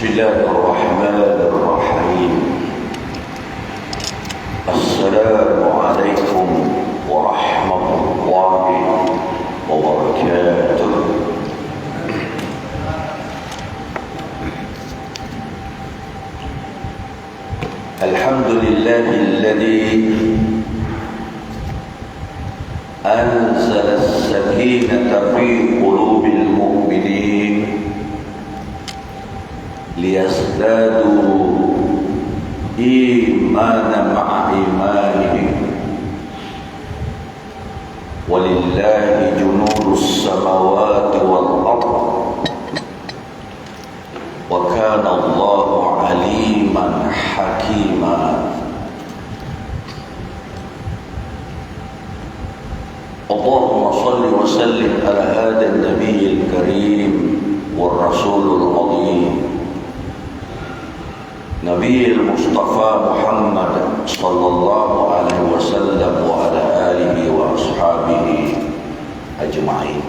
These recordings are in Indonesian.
الله الرحمن الرحيم. السلام عليكم ورحمة الله وبركاته. الحمد لله الذي أنزل السكينة في قلوب المؤمنين ليزدادوا إيمانا مع إيمانهم ولله جنود السماوات والأرض وكان الله عليما حكيما. اللهم صل وسلم على هذا النبي الكريم والرسول العظيم نبي المصطفى محمد صلى الله عليه وسلم وعلى آله وأصحابه أجمعين.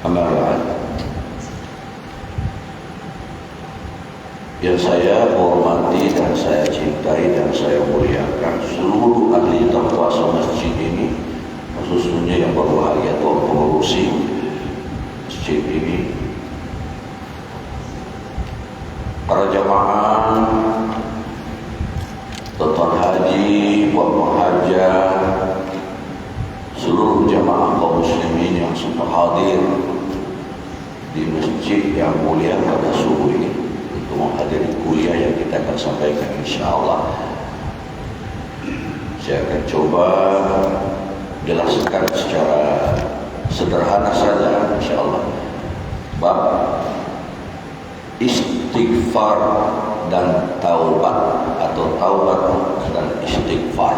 أما بعد. Yang saya hormati dan saya cintai dan saya muliakan seluruh ahli taqwa masjid ini, khususnya yang berbahagia atau pengurusi masjid ini, para jamaah, tuan haji, buat muhajir, seluruh jamaah kaum muslimin yang sudah hadir di masjid yang mulia pada subuh ini untuk menghadiri kuliah yang kita akan sampaikan insyaallah. Saya akan coba jelaskan secara sederhana saja insyaallah bab istighfar dan taubat atau taubat dan istighfar.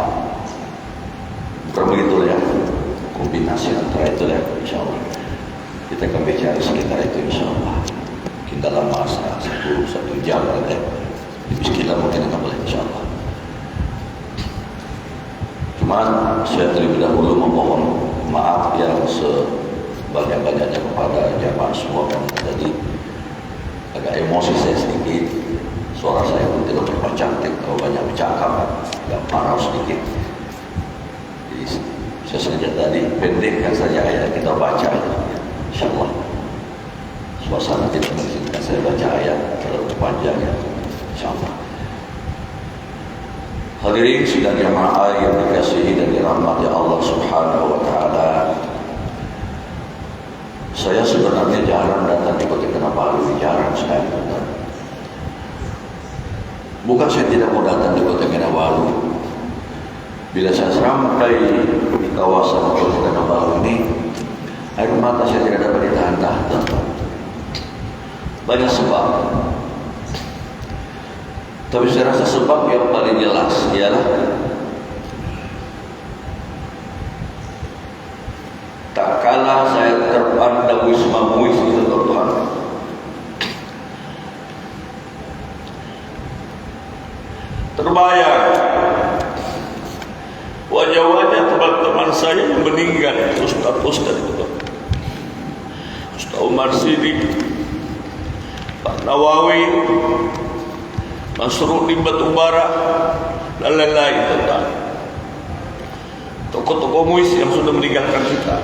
Bukan begitu ya, kombinasi antara itu ya insyaallah. Kita akan bicara sekitar itu insyaallah. Mungkin dalam masa 1 jam ya. Bismillah mungkin akan boleh insyaallah. Cuman saya terlebih dahulu memohon maaf yang sebanyak-banyaknya kepada jamaah semua yang tadi agak emosi saya sedikit, suara saya pun tidak berapa cantik, kalau banyak bercakap agak parau sedikit. Jadi saya sengaja tadi pendekkan saja ayat kita baca, insyaallah. Suasana tidak mengizinkan saya baca ayat terlalu panjang ya, insyaallah. Hadirin sidang jamaah yang dikasihi dan dirahmati Allah Subhanahu wa taala. Saya sebenarnya jarang datang di Kota Kinabalu, jarang saya datang. Bukan saya tidak mau datang di Kota Kinabalu. Bila saya sampai di kawasan Kota Kinabalu ini, air mata saya tidak dapat ditahan-tahan. Banyak sebab. Tapi saya rasa sebab yang paling jelas ialah tak kala saya terpandang wisma muis itu Tuhan, terbayang wajah-wajah teman-teman saya yang meninggal, Ustaz-Ustaz itu, Ustaz Umar Sidik, Pak Nawawi, Masruddin Batubara, dan lain-lain tentang tokoh-tokoh muis yang sudah meninggalkan kita.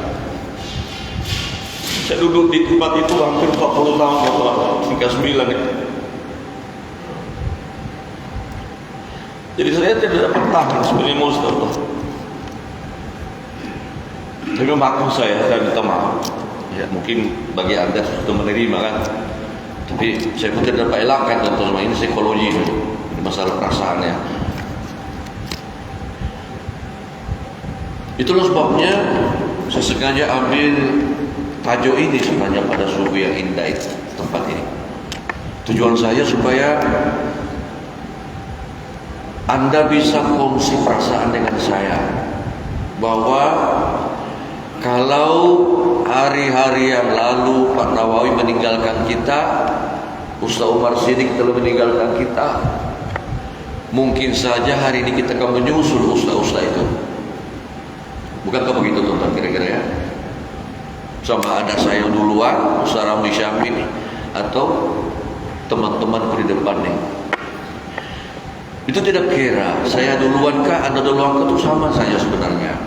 Saya duduk di tempat itu hampir 40 tahun ya Tuhan, hingga 9 itu. Jadi saya tidak dapat tahan sebenarnya mau Ustaz. Tapi maklum saya minta maaf. Ya mungkin bagi anda sudah menerima kan. Tapi saya pun tidak dapat elakkan tentu, ini psikologi ini masalah perasaannya. Itulah sebabnya saya sengaja ambil tajuk ini sebenarnya pada subuh yang indah itu, tempat ini. Tujuan saya supaya anda bisa kongsi perasaan dengan saya bahwa kalau hari-hari yang lalu Pak Nawawi meninggalkan kita, Ustaz Umar Sidik telah meninggalkan kita, mungkin saja hari ini kita akan menyusul ustaz-ustaz itu. Bukankah begitu tuan-tuan kira-kira ya? Sama ada saya duluan, Ustaz Ramli Syamil, atau teman-temanku di depan nih. Itu tidak kira saya duluan kah, Anda duluan kah, itu sama saja sebenarnya.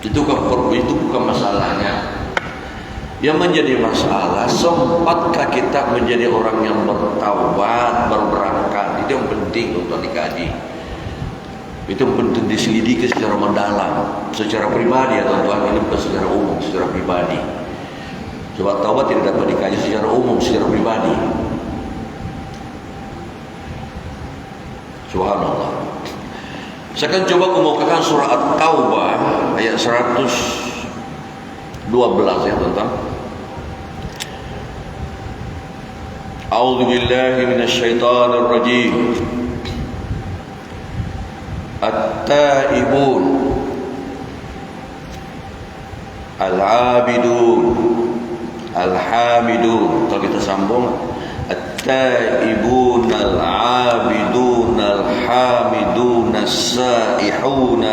Itu bukan masalahnya. Yang menjadi masalah, sempatkah kita menjadi orang yang bertaubat, berberangkat? Itu yang penting untuk dikaji. Itu yang penting diselidiki secara mendalam, secara pribadi ya tuan-tuan. Ini bukan secara umum, secara pribadi. Sebab taubat tidak dapat dikaji secara umum, secara pribadi. Subhanallah. Saya akan coba kemukakan surah At-Taubah ayat 112 ya tuan-tuan. A'udzu billahi minasyaitonir rajim. At-taibun al-'abidun al-hamidun. Kalau kita sambung, at-taibun al-'abidun al-hamidun as-saihun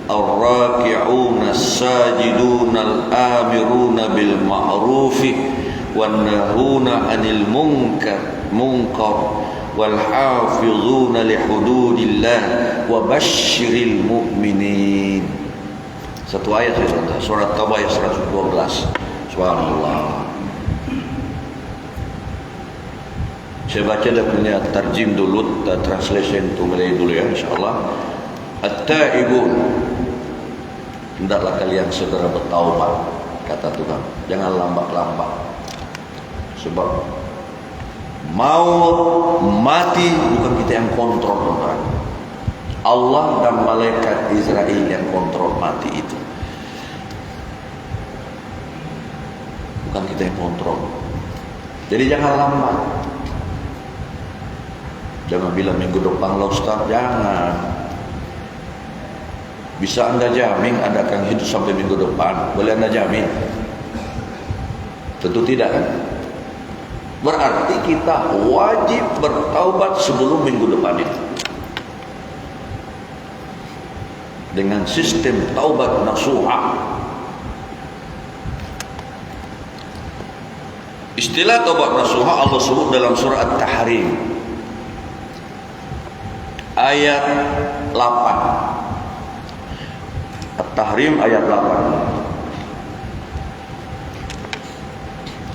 al-raki'un as-sajidun al-amirun bil ma'ruf wan nahuna 'anil munkar wal hafizuna li hududillah wa basyiril mu'minin. Satu ayat saja, surat Taubah ayat 112. Subhanallah. Saya baca dia punya tarjim dulu, translation itu mulai dulu ya, insyaallah. At-taibun, hendaklah kalian segera bertaubat, kata Tuhan. Jangan lambat-lambat. Sebab maut, mati bukan kita yang kontrol, Tuhan. Allah dan malaikat Israel yang kontrol mati itu. Bukan kita yang kontrol. Jadi jangan lambat. Jangan bilang minggu depan lah Ustaz, jangan. Bisa Anda jamin Anda akan hidup sampai minggu depan? Boleh Anda jamin? Tentu tidak kan? Berarti kita wajib bertaubat sebelum minggu depan itu. Dengan sistem taubat nasuha. Istilah taubat nasuha Allah sebut dalam surah At-Tahrim ayat 8. At-Tahrim ayat 8.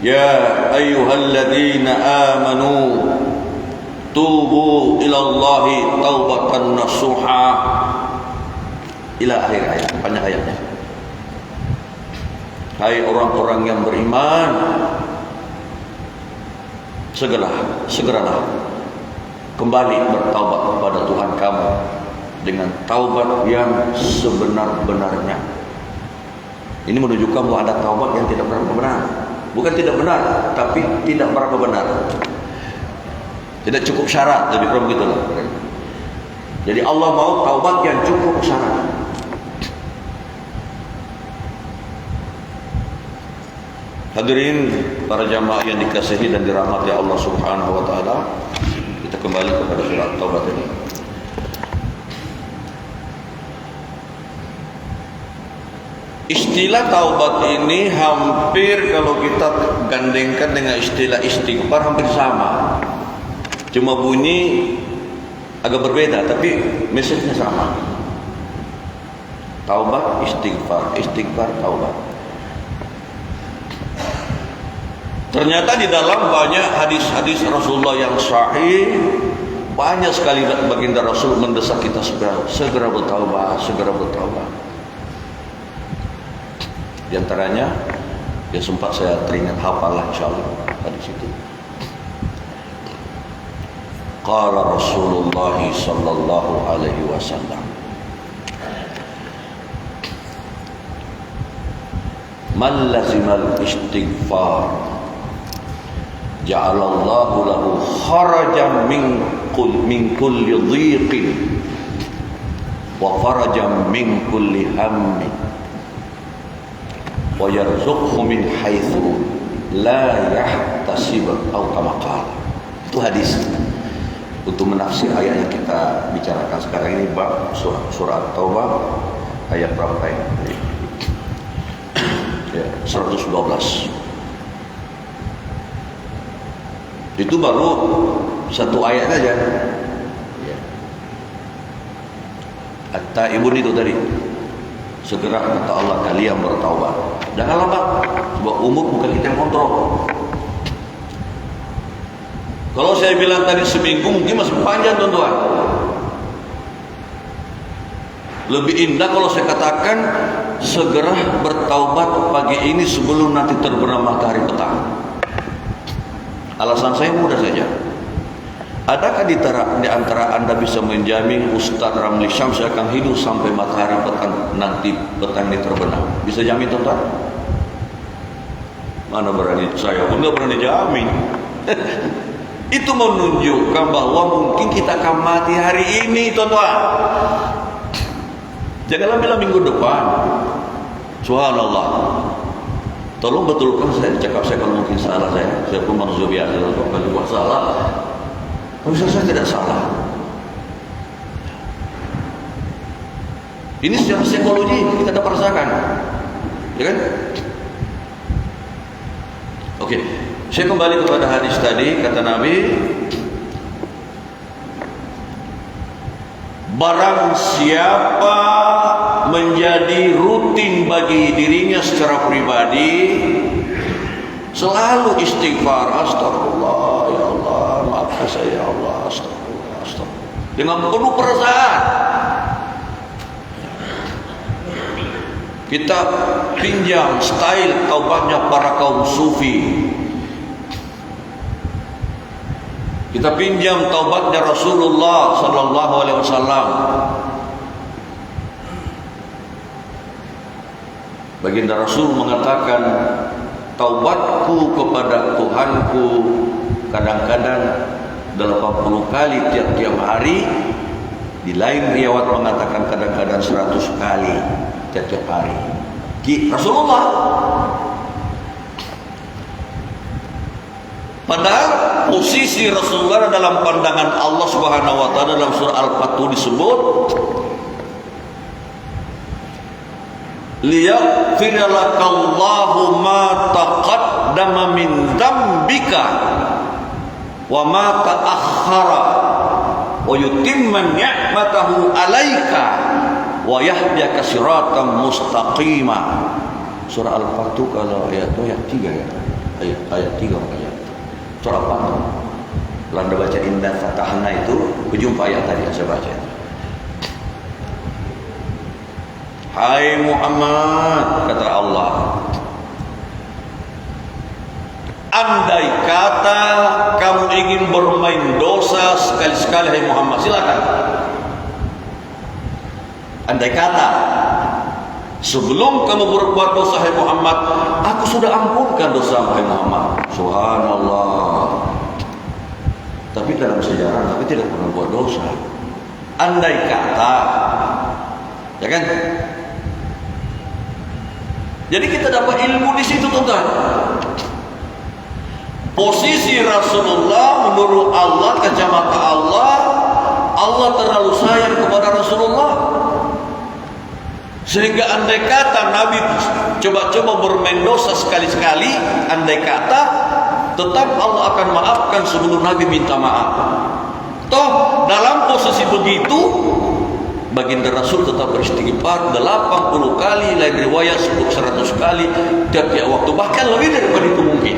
Ya ayyuhalladzina amanu tubu ilallahi taubatan nasuha, ila akhir ayat, panjang ayatnya. Hai orang-orang yang beriman, segeralah kembali bertaubat kepada Tuhan kamu dengan taubat yang sebenar-benarnya. Ini menunjukkan bahwa ada taubat yang tidak benar. Bukan tidak benar, tapi tidak berapa benar. Tidak cukup syarat, lebih kurang begitulah. Jadi Allah mau taubat yang cukup syarat. Hadirin para jamaah yang dikasihi dan dirahmati Allah Subhanahu wa taala, kita kembali kepada surat Taubat ini. Istilah taubat ini hampir kalau kita gandengkan dengan istilah istighfar hampir sama. Cuma bunyi agak berbeda, tapi message-nya sama. Taubat, istighfar, istighfar, taubat. Ternyata di dalam banyak hadis-hadis Rasulullah yang sahih, banyak sekali baginda Rasul mendesak kita segera bertaubat, segera bertaubat. Di antaranya yang sempat saya teringat hafal insyaallah hadis itu. Qala Rasulullah sallallahu alaihi wasallam, man lazimal istighfar ja'alallahu lahu kharajan min kulli dhiqin wa farajan min kulli hammin wa yarzuqhu min haitsu la yahtasib atau kama qala. Itu hadis untuk menafsir ayat yang kita bicarakan sekarang ini, bab surah Taubah ayat berapa ini? Ya, 112. Itu baru satu ayat saja. Ya. At-taibun itu tadi. Segera kata Allah kalian bertaubat. Jangan lambat. Sebab umur bukan kita yang kontrol. Kalau saya bilang tadi seminggu mungkin masih panjang tuan-tuan. Lebih indah kalau saya katakan segera bertaubat pagi ini sebelum nanti terbenam matahari petang. Alasan saya mudah saja. Adakah di antara anda bisa menjamin Ustaz Ramli Syamsi akan hidup sampai matahari petang nanti petang ini terbenam? Bisa jamin tuan-tuan? Mana berani, saya pun tidak berani jamin. Itu menunjukkan bahwa mungkin kita akan mati hari ini tuan-tuan. Janganlah bilang minggu depan. Subhanallah. Tolong betulkan saya cakap saya kalau mungkin salah saya pun manusia biasa kalau buat salah. Tapi saya tidak salah. Ini secara psikologi kita dapat rasakan, ya kan? Oke, saya kembali kepada hadis tadi, kata Nabi, barang siapa menjadi rutin bagi dirinya secara pribadi selalu istighfar, astagfirullah ya Allah, maafkan saya ya Allah, astagfirullah, astagfirullah, dengan penuh perasaan. Kita pinjam style taubatnya para kaum sufi. Kita pinjam taubatnya Rasulullah sallallahu alaihi wasallam. Baginda Rasul mengatakan, taubatku kepada Tuhanku kadang-kadang 80 kali tiap-tiap hari. Di lain riwayat mengatakan kadang-kadang 100 kali tiap-tiap hari. Rasulullah. Padahal posisi Rasulullah dalam pandangan Allah Subhanahu wa taala dalam surah Al-Fatih disebut liyaghfira lakallahu ma taqaddama min dzambika wa ma ta'akhkhara wa yutimma ni'matahu 'alaika wa yahdiyaka siratan mustaqima. Surah Al-Fatih kalau ayat 3 ya. Ayat 3 makanya. Surah Al-Fatih. Kalau Anda baca Inna Fatahna itu berjumpa ayat tadi yang saya baca. Hai Muhammad, kata Allah, andai kata kamu ingin bermain dosa sekali-sekali, hai Muhammad, silakan. Andai kata sebelum kamu berbuat dosa, hai Muhammad, aku sudah ampunkan dosa, hai Muhammad. Subhanallah. Tapi dalam sejarah Nabi tidak pernah buat dosa. Andai kata, ya kan? Jadi kita dapat ilmu di situ, tuan-tuan. Posisi Rasulullah menurut Allah, kacamata Allah, Allah terlalu sayang kepada Rasulullah. Sehingga andai kata Nabi coba-coba bermain dosa sekali-sekali, andai kata tetap Allah akan maafkan sebelum Nabi minta maaf. Toh dalam posisi begitu baginda Rasul tetap beristighfar 80 kali, lain riwayat 100 kali tiap-tiap waktu, bahkan lebih daripada itu mungkin.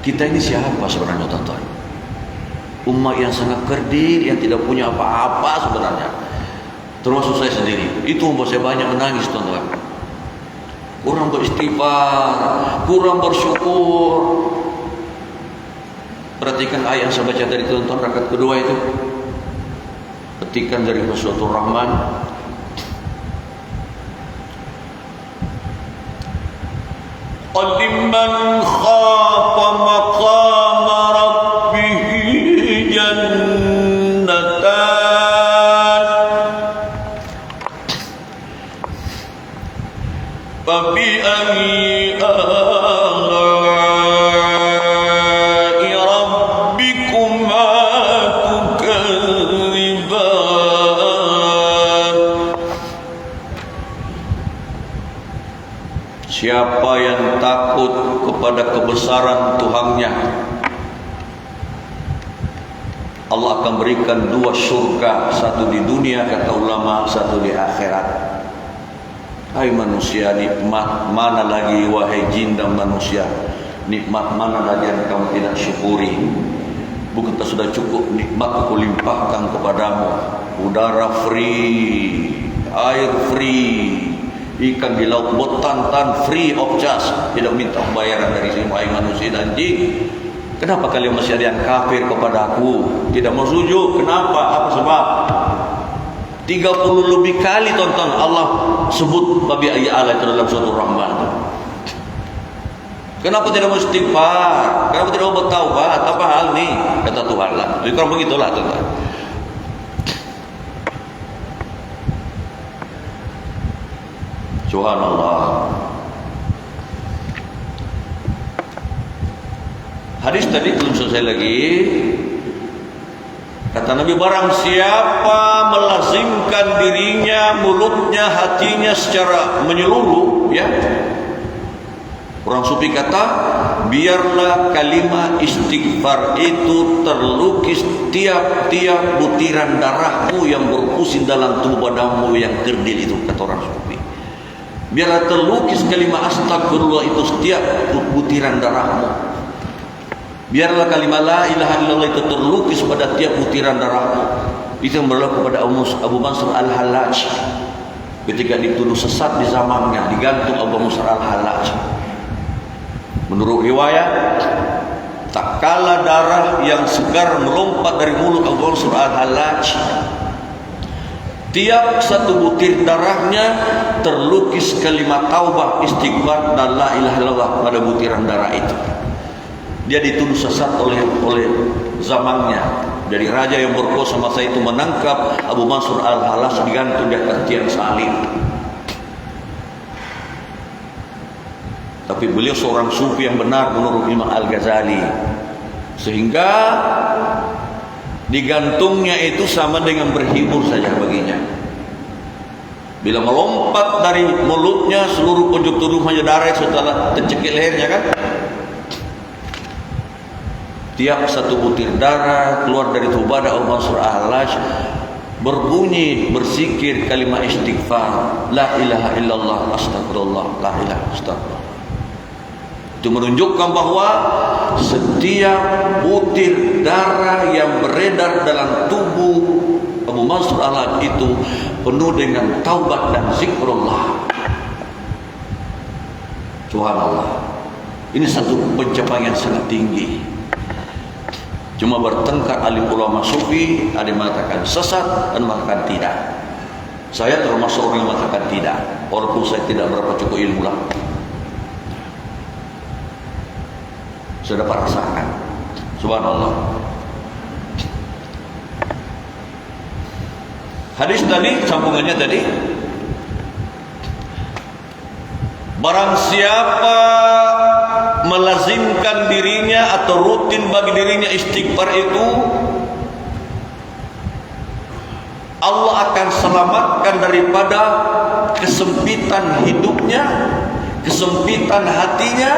Kita ini siapa sebenarnya, tuan-tuan? Umat yang sangat kerdil, yang tidak punya apa-apa sebenarnya. Termasuk saya sendiri. Itu membuat saya banyak menangis, tuan-tuan. Kurang beristighfar, kurang bersyukur. Perhatikan ayat yang saya baca tadi, tuan-tuan, rakaat kedua itu. Petikan dari Suratul Rahman. Liman khafa maqama rabbih jannatan fabi ayyi ala'i rabbikuma tukadziban. Siapa yang takut kepada kebesaran Allah akan berikan 2 surga, satu di dunia kata ulama, satu di akhirat. Hai manusia, nikmat mana lagi wahai jin dan manusia? Nikmat mana lagi yang kamu tidak syukuri? Bukankah sudah cukup nikmat aku limpahkan kepadamu? Udara free, air free, ikan di laut betantan free of charge, tidak minta bayaran dari sini wahai manusia dan jin. Kenapa kalian masih ada yang kafir kepada aku? Tidak mau sujud. Kenapa? Apa sebab? 30 lebih kali tonton Allah sebut babi ayat Allah itu dalam suatu Rahman. Kenapa tidak mau istighfar? Kenapa tidak mau bertaubat? Apa hal nih? Kata Tuhan lah. Jadi kalau begitulah Tuhan. Subhanallah. Hadis tadi belum selesai lagi. Kata Nabi, barang siapa melazimkan dirinya, mulutnya, hatinya secara menyeluruh, ya. Orang sufi kata, biarlah kalimat istighfar itu terlukis tiap-tiap butiran darahmu yang berpusing dalam tubuh badanmu yang kerdil itu, kata orang sufi. Biarlah terlukis kalimat astagfirullah itu setiap butiran darahmu. Biarlah kalimat la ilaha illallah itu terlukis pada tiap butiran darahmu. Itu yang berlaku pada Abu Mansur Al-Hallaj ketika dituduh sesat di zamannya, digantung Abu Mansur Al-Hallaj. Menurut riwayat, tak kala darah yang segar melompat dari mulut Abu Mansur Al-Hallaj, tiap satu butir darahnya terlukis kalimat taubah, istighfar dan la ilaha illallah pada butiran darah itu. Dia dituduh sesat oleh zamannya. Dari raja yang berkuasa masa itu menangkap Abu Mansur Al-Hallaj, digantung di atas tiang salib. Tapi beliau seorang sufi yang benar menurut Imam Al-Ghazali, sehingga digantungnya itu sama dengan berhibur saja baginya. Bila melompat dari mulutnya, seluruh pojok tubuhnya darah setelah tercekik lehernya kan. Tiap satu butir darah keluar dari tubuh Abu Mansur Al-Hallaj berbunyi, berzikir kalimat istighfar, la ilaha illallah astagfirullah, la ilaha astagfirullah. Itu menunjukkan bahwa setiap butir darah yang beredar dalam tubuh Abu Mansur Al-Hallaj itu penuh dengan taubat dan zikrullah. Subhanallah. Ini satu pencapaian sangat tinggi. Cuma bertengkar alim ulama sufi, ada yang mengatakan sesat dan mengatakan tidak. Saya termasuk orang yang mengatakan tidak, walaupun saya tidak berapa cukup ilmu lah. Saya dapat rasakan. Subhanallah. Hadis tadi, sambungannya tadi, barang siapa melazimkan dirinya atau rutin bagi dirinya istighfar itu, Allah akan selamatkan daripada kesempitan hidupnya, kesempitan hatinya,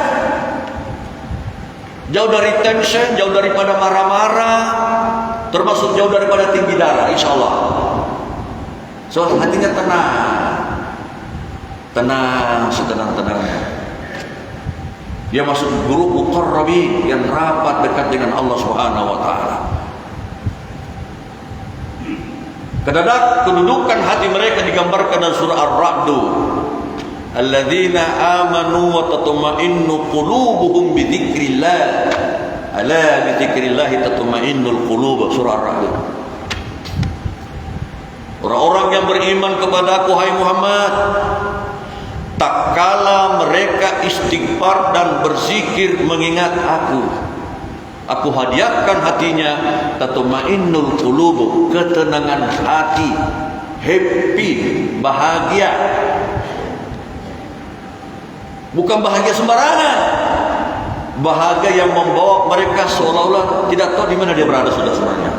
jauh dari tension, jauh daripada marah-marah, termasuk jauh daripada tinggi darah, insya Allah. So hatinya tenang, setenang-tenangnya. Dia masuk grup muqarrabin yang rapat dekat dengan Allah Subhanahu wa taala. Kedudukan hati mereka digambarkan dalam surah Ar-Ra'd. Alladzina amanu wa tatma'innu qulubuhum bi dzikrillah. Ala bi dzikrillah tatma'innul qulub, surah Ar-Ra'd. Orang-orang yang beriman kepada-Ku hai Muhammad, tak kala mereka istighfar dan berzikir mengingat Aku hadiahkan hatinya tatmainnul qulub, ketenangan hati, happy, bahagia. Bukan bahagia sembarangan, bahagia yang membawa mereka seolah-olah tidak tahu di mana dia berada sudah sebenarnya.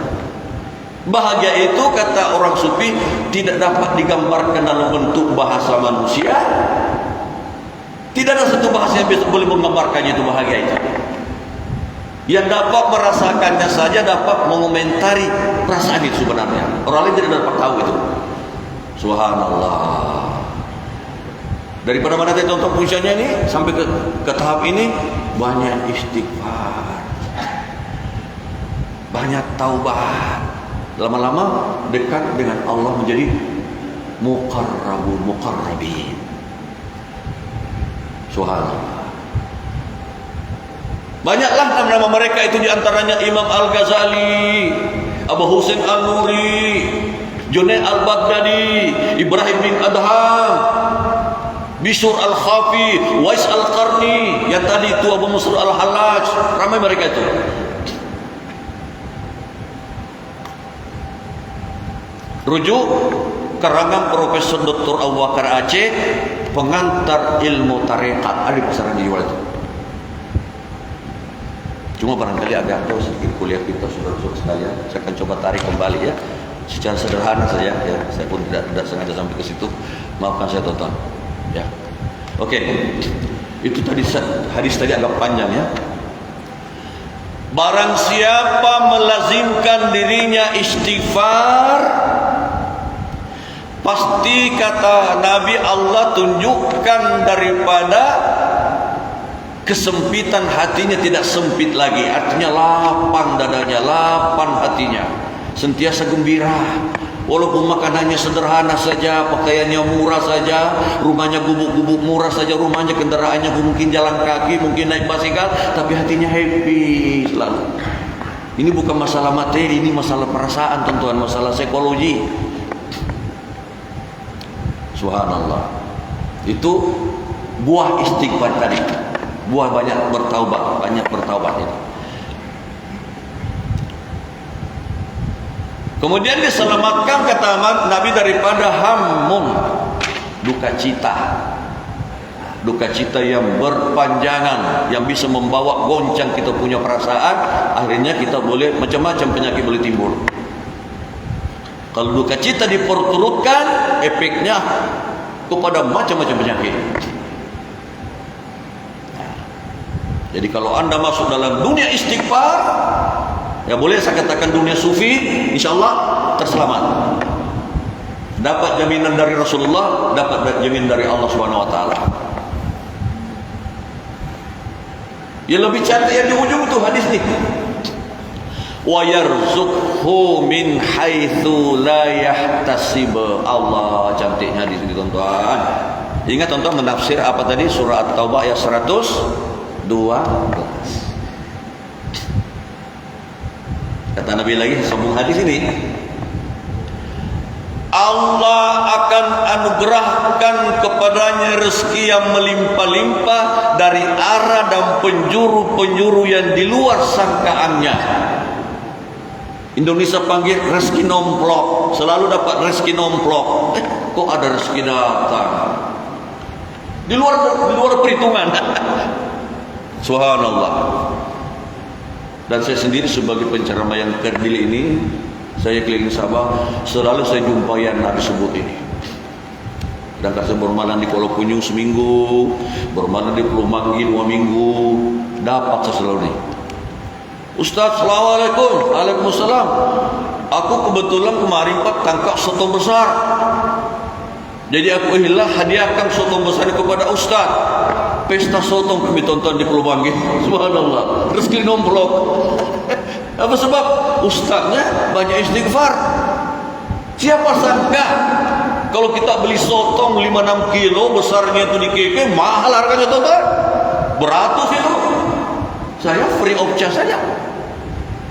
Bahagia itu kata orang sufi tidak dapat digambarkan dalam bentuk bahasa manusia. Tidak ada satu bahasa yang boleh menggambarkannya itu bahagia itu. Yang dapat merasakannya saja dapat mengomentari perasaan itu sebenarnya. Orang lain tidak dapat tahu itu. Subhanallah. Daripada mana kita contoh puncaknya ini sampai ke tahap ini, banyak istighfar, banyak taubat. Lama-lama dekat dengan Allah menjadi muqarrabin. Subhanallah. Banyaklah nama-nama mereka itu, diantaranya Imam Al-Ghazali, Abu Husain Al-Nuri, Junaid Al-Baghdadi, Ibrahim bin Adham, Bishr Al-Khafi, Wais Al-Qarni, yang tadi itu Abu Musr Al-Hallaj. Ramai mereka itu. Rujuk karangan Profesor Dr. Abu Bakar Aceh, pengantar ilmu tarekat, ada di pasaran dijual itu. Cuma barangkali agak jauh sedikit kuliah kita, saudara-saudara sekalian. Saya akan coba tarik kembali ya, secara sederhana saja ya. Saya pun tidak sengaja sampai ke situ. Maafkan saya total. Ya, oke. Itu tadi hadis tadi agak panjang ya. Barang siapa melazimkan dirinya istighfar, pasti kata Nabi Allah tunjukkan daripada kesempitan hatinya tidak sempit lagi. Artinya lapang dadanya, lapang hatinya, sentiasa gembira. Walaupun makanannya sederhana saja, pakaiannya murah saja, rumahnya gubuk-gubuk murah saja, rumahnya kendaraannya mungkin jalan kaki, mungkin naik basikal, tapi hatinya happy selalu. Ini bukan masalah materi, ini masalah perasaan tentuan, masalah psikologi. Subhanallah. Itu buah istighfar tadi. Buah banyak bertaubat ini. Kemudian diselamatkan kata Nabi daripada hammun, duka cita yang berpanjangan, yang bisa membawa goncang kita punya perasaan. Akhirnya kita boleh macam-macam penyakit boleh timbul. Kalau duka cita diperturutkan, efeknya kepada macam-macam penyakit. Jadi kalau anda masuk dalam dunia istighfar, ya boleh saya katakan dunia sufi, insyaallah terselamat. Dapat jaminan dari Rasulullah, dapat jaminan dari Allah Subhanahu wa taala. Yang lebih cantik yang di ujung itu hadis ni. Wa yarzuqhu min haitsu la yahtasib. Allah, cantiknya hadis ini tuan-tuan. Ingat tuan-tuan menafsir apa tadi? Surah At-Taubah ayat 112. Kata Nabi lagi sambung hadis ini, Allah akan anugerahkan kepadanya rezeki yang melimpah-limpah dari arah dan penjuru-penjuru yang di luar sangkaannya. Indonesia panggil rezeki nomplok, selalu dapat rezeki nomplok. Kok ada rezeki datang di luar perhitungan. Subhanallah. Dan saya sendiri sebagai penceramah yang kerdil ini, saya keliling Sabah, selalu saya jumpai yang Nabi sebut ini. Dan saya bermalam di Kuala Kunyung seminggu, bermalam di Pulau Manggi 2 minggu, dapat saya selalu ini. Ustaz, assalamualaikum. Waalaikumsalam. Aku kebetulan kemarin Pak tangkap sotong besar. Jadi aku hadiahkan sotong besar kepada Ustaz. Pesta sotong kami tonton di Pulau Banggi. Subhanallah, rezeki nomplok. Apa sebab? Ustaznya banyak istighfar. Siapa sangka kalau kita beli sotong 5-6 kilo besarnya itu di KK, mahal harganya tonton, beratus itu. Saya free of charge saja.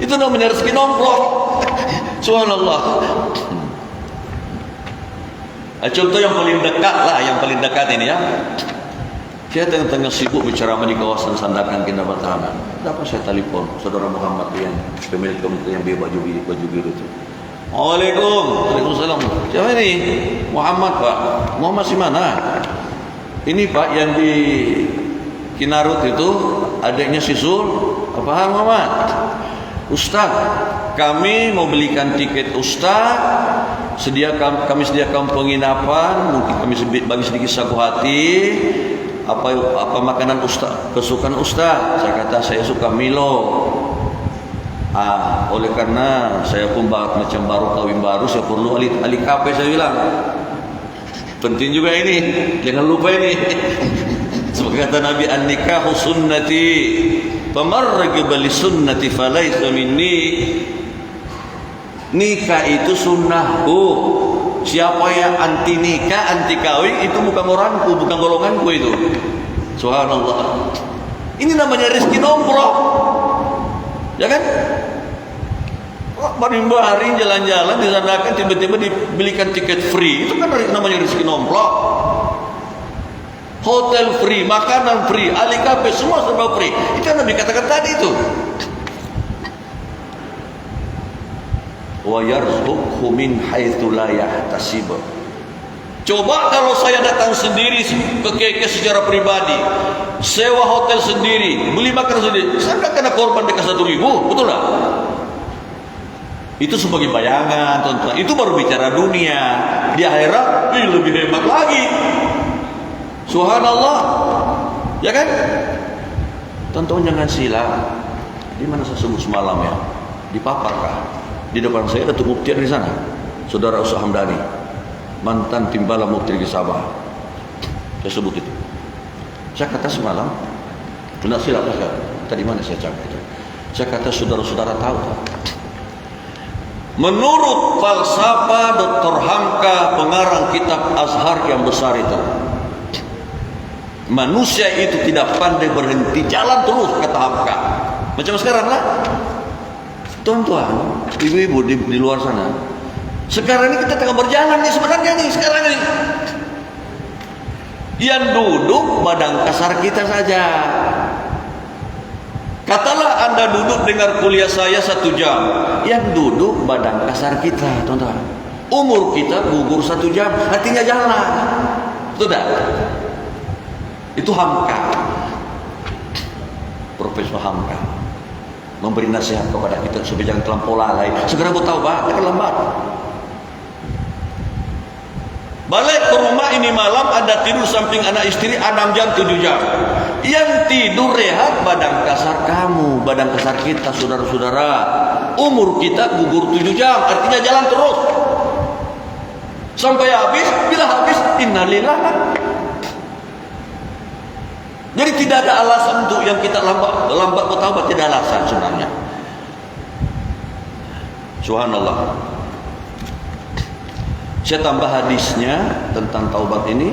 Itu namanya rezeki nomplok. Subhanallah. Contoh yang paling dekat lah, yang paling dekat ini ya. Saya tengah-tengah sibuk bicara di kawasan Sandakan Kindabat Tahanan. Dapat saya telepon saudara Muhammad yang pemilik komite yang baju biru itu. Waalaikumsalam. Siapa ini? Muhammad Pak. Muhammad si mana? Ini Pak yang di Kinarut itu adiknya si Sul. Apa hal Muhammad? Ustaz, kami mau belikan tiket Ustaz. Kami sediakan penginapan, mungkin kami bagi sedikit saku hati. Apa makanan Ustaz kesukaan Ustaz? Saya kata saya suka Milo. Oleh karena saya pun macam baru kawin baru, saya perlu ahli KP, saya bilang. Penting juga ini, jangan lupa ini. Seperti kata Nabi, an-nikahu sunnati, faman ragiba li sunnati falaysa minni. Nikah itu sunnahku. Siapa yang anti nikah, anti kawin, itu bukan orangku, bukan golonganku itu. Subhanallah. Ini namanya rezeki nomplok. Ya kan? Baru hari jalan-jalan di sana kan tiba-tiba dibelikan tiket free. Itu kan namanya rezeki nomplok. Hotel free, makanan free, ahli KP semua serba free. Itu yang Nabi katakan tadi itu. Wa yarzuqhu min haitsu la yahtasib. Coba kalau saya datang sendiri ke secara pribadi, sewa hotel sendiri, beli makan sendiri, saya nggak kena korban dekat 1.000, betul nggak? Itu sebagai bayangan, tonton. Itu baru bicara dunia. Di akhirat lebih hebat lagi. Subhanallah, ya kan? Tonton, jangan silap. Di mana saya sebut semalam ya? Di Paparkah? Di depan saya ada Tumuk Tiar di sana. Saudara Ustaz Hamdani, mantan Timbala Mufti Sabah. Saya sebut itu. Saya kata semalam, tidak silap saya. Tadi mana saya cakap itu? Saya kata saudara-saudara tahu tak? Menurut falsafah Dr. Hamka, pengarang kitab Azhar yang besar itu, manusia itu tidak pandai berhenti, jalan terus, kata Hamka. Macam sekarang lah, tuan-tuan, ibu-ibu di luar sana. Sekarang ini kita tengah berjalan nih sebenarnya nih, sekarang ini. Yang duduk badan kasar kita saja. Katalah Anda duduk dengar kuliah saya 1 jam. Yang duduk badan kasar kita, teman-teman. Umur kita gugur 1 jam, artinya jalan. Betul tak? Itu Hamka. Profesor Hamka memberi nasihat kepada kita supaya jangan terlampau lalai. Segera bertaubat, jangan lambat. Balik ke rumah ini malam, Anda tidur samping anak istri 6 jam, 7 jam. Yang tidur rehat badan kasar kamu, badan kasar kita, saudara-saudara. Umur kita gugur 7 jam, artinya jalan terus. Sampai habis, bila habis, innalillah. Jadi tidak ada alasan untuk yang kita lambat bertaubat, tidak ada alasan sebenarnya. Subhanallah. Saya tambah hadisnya tentang taubat ini,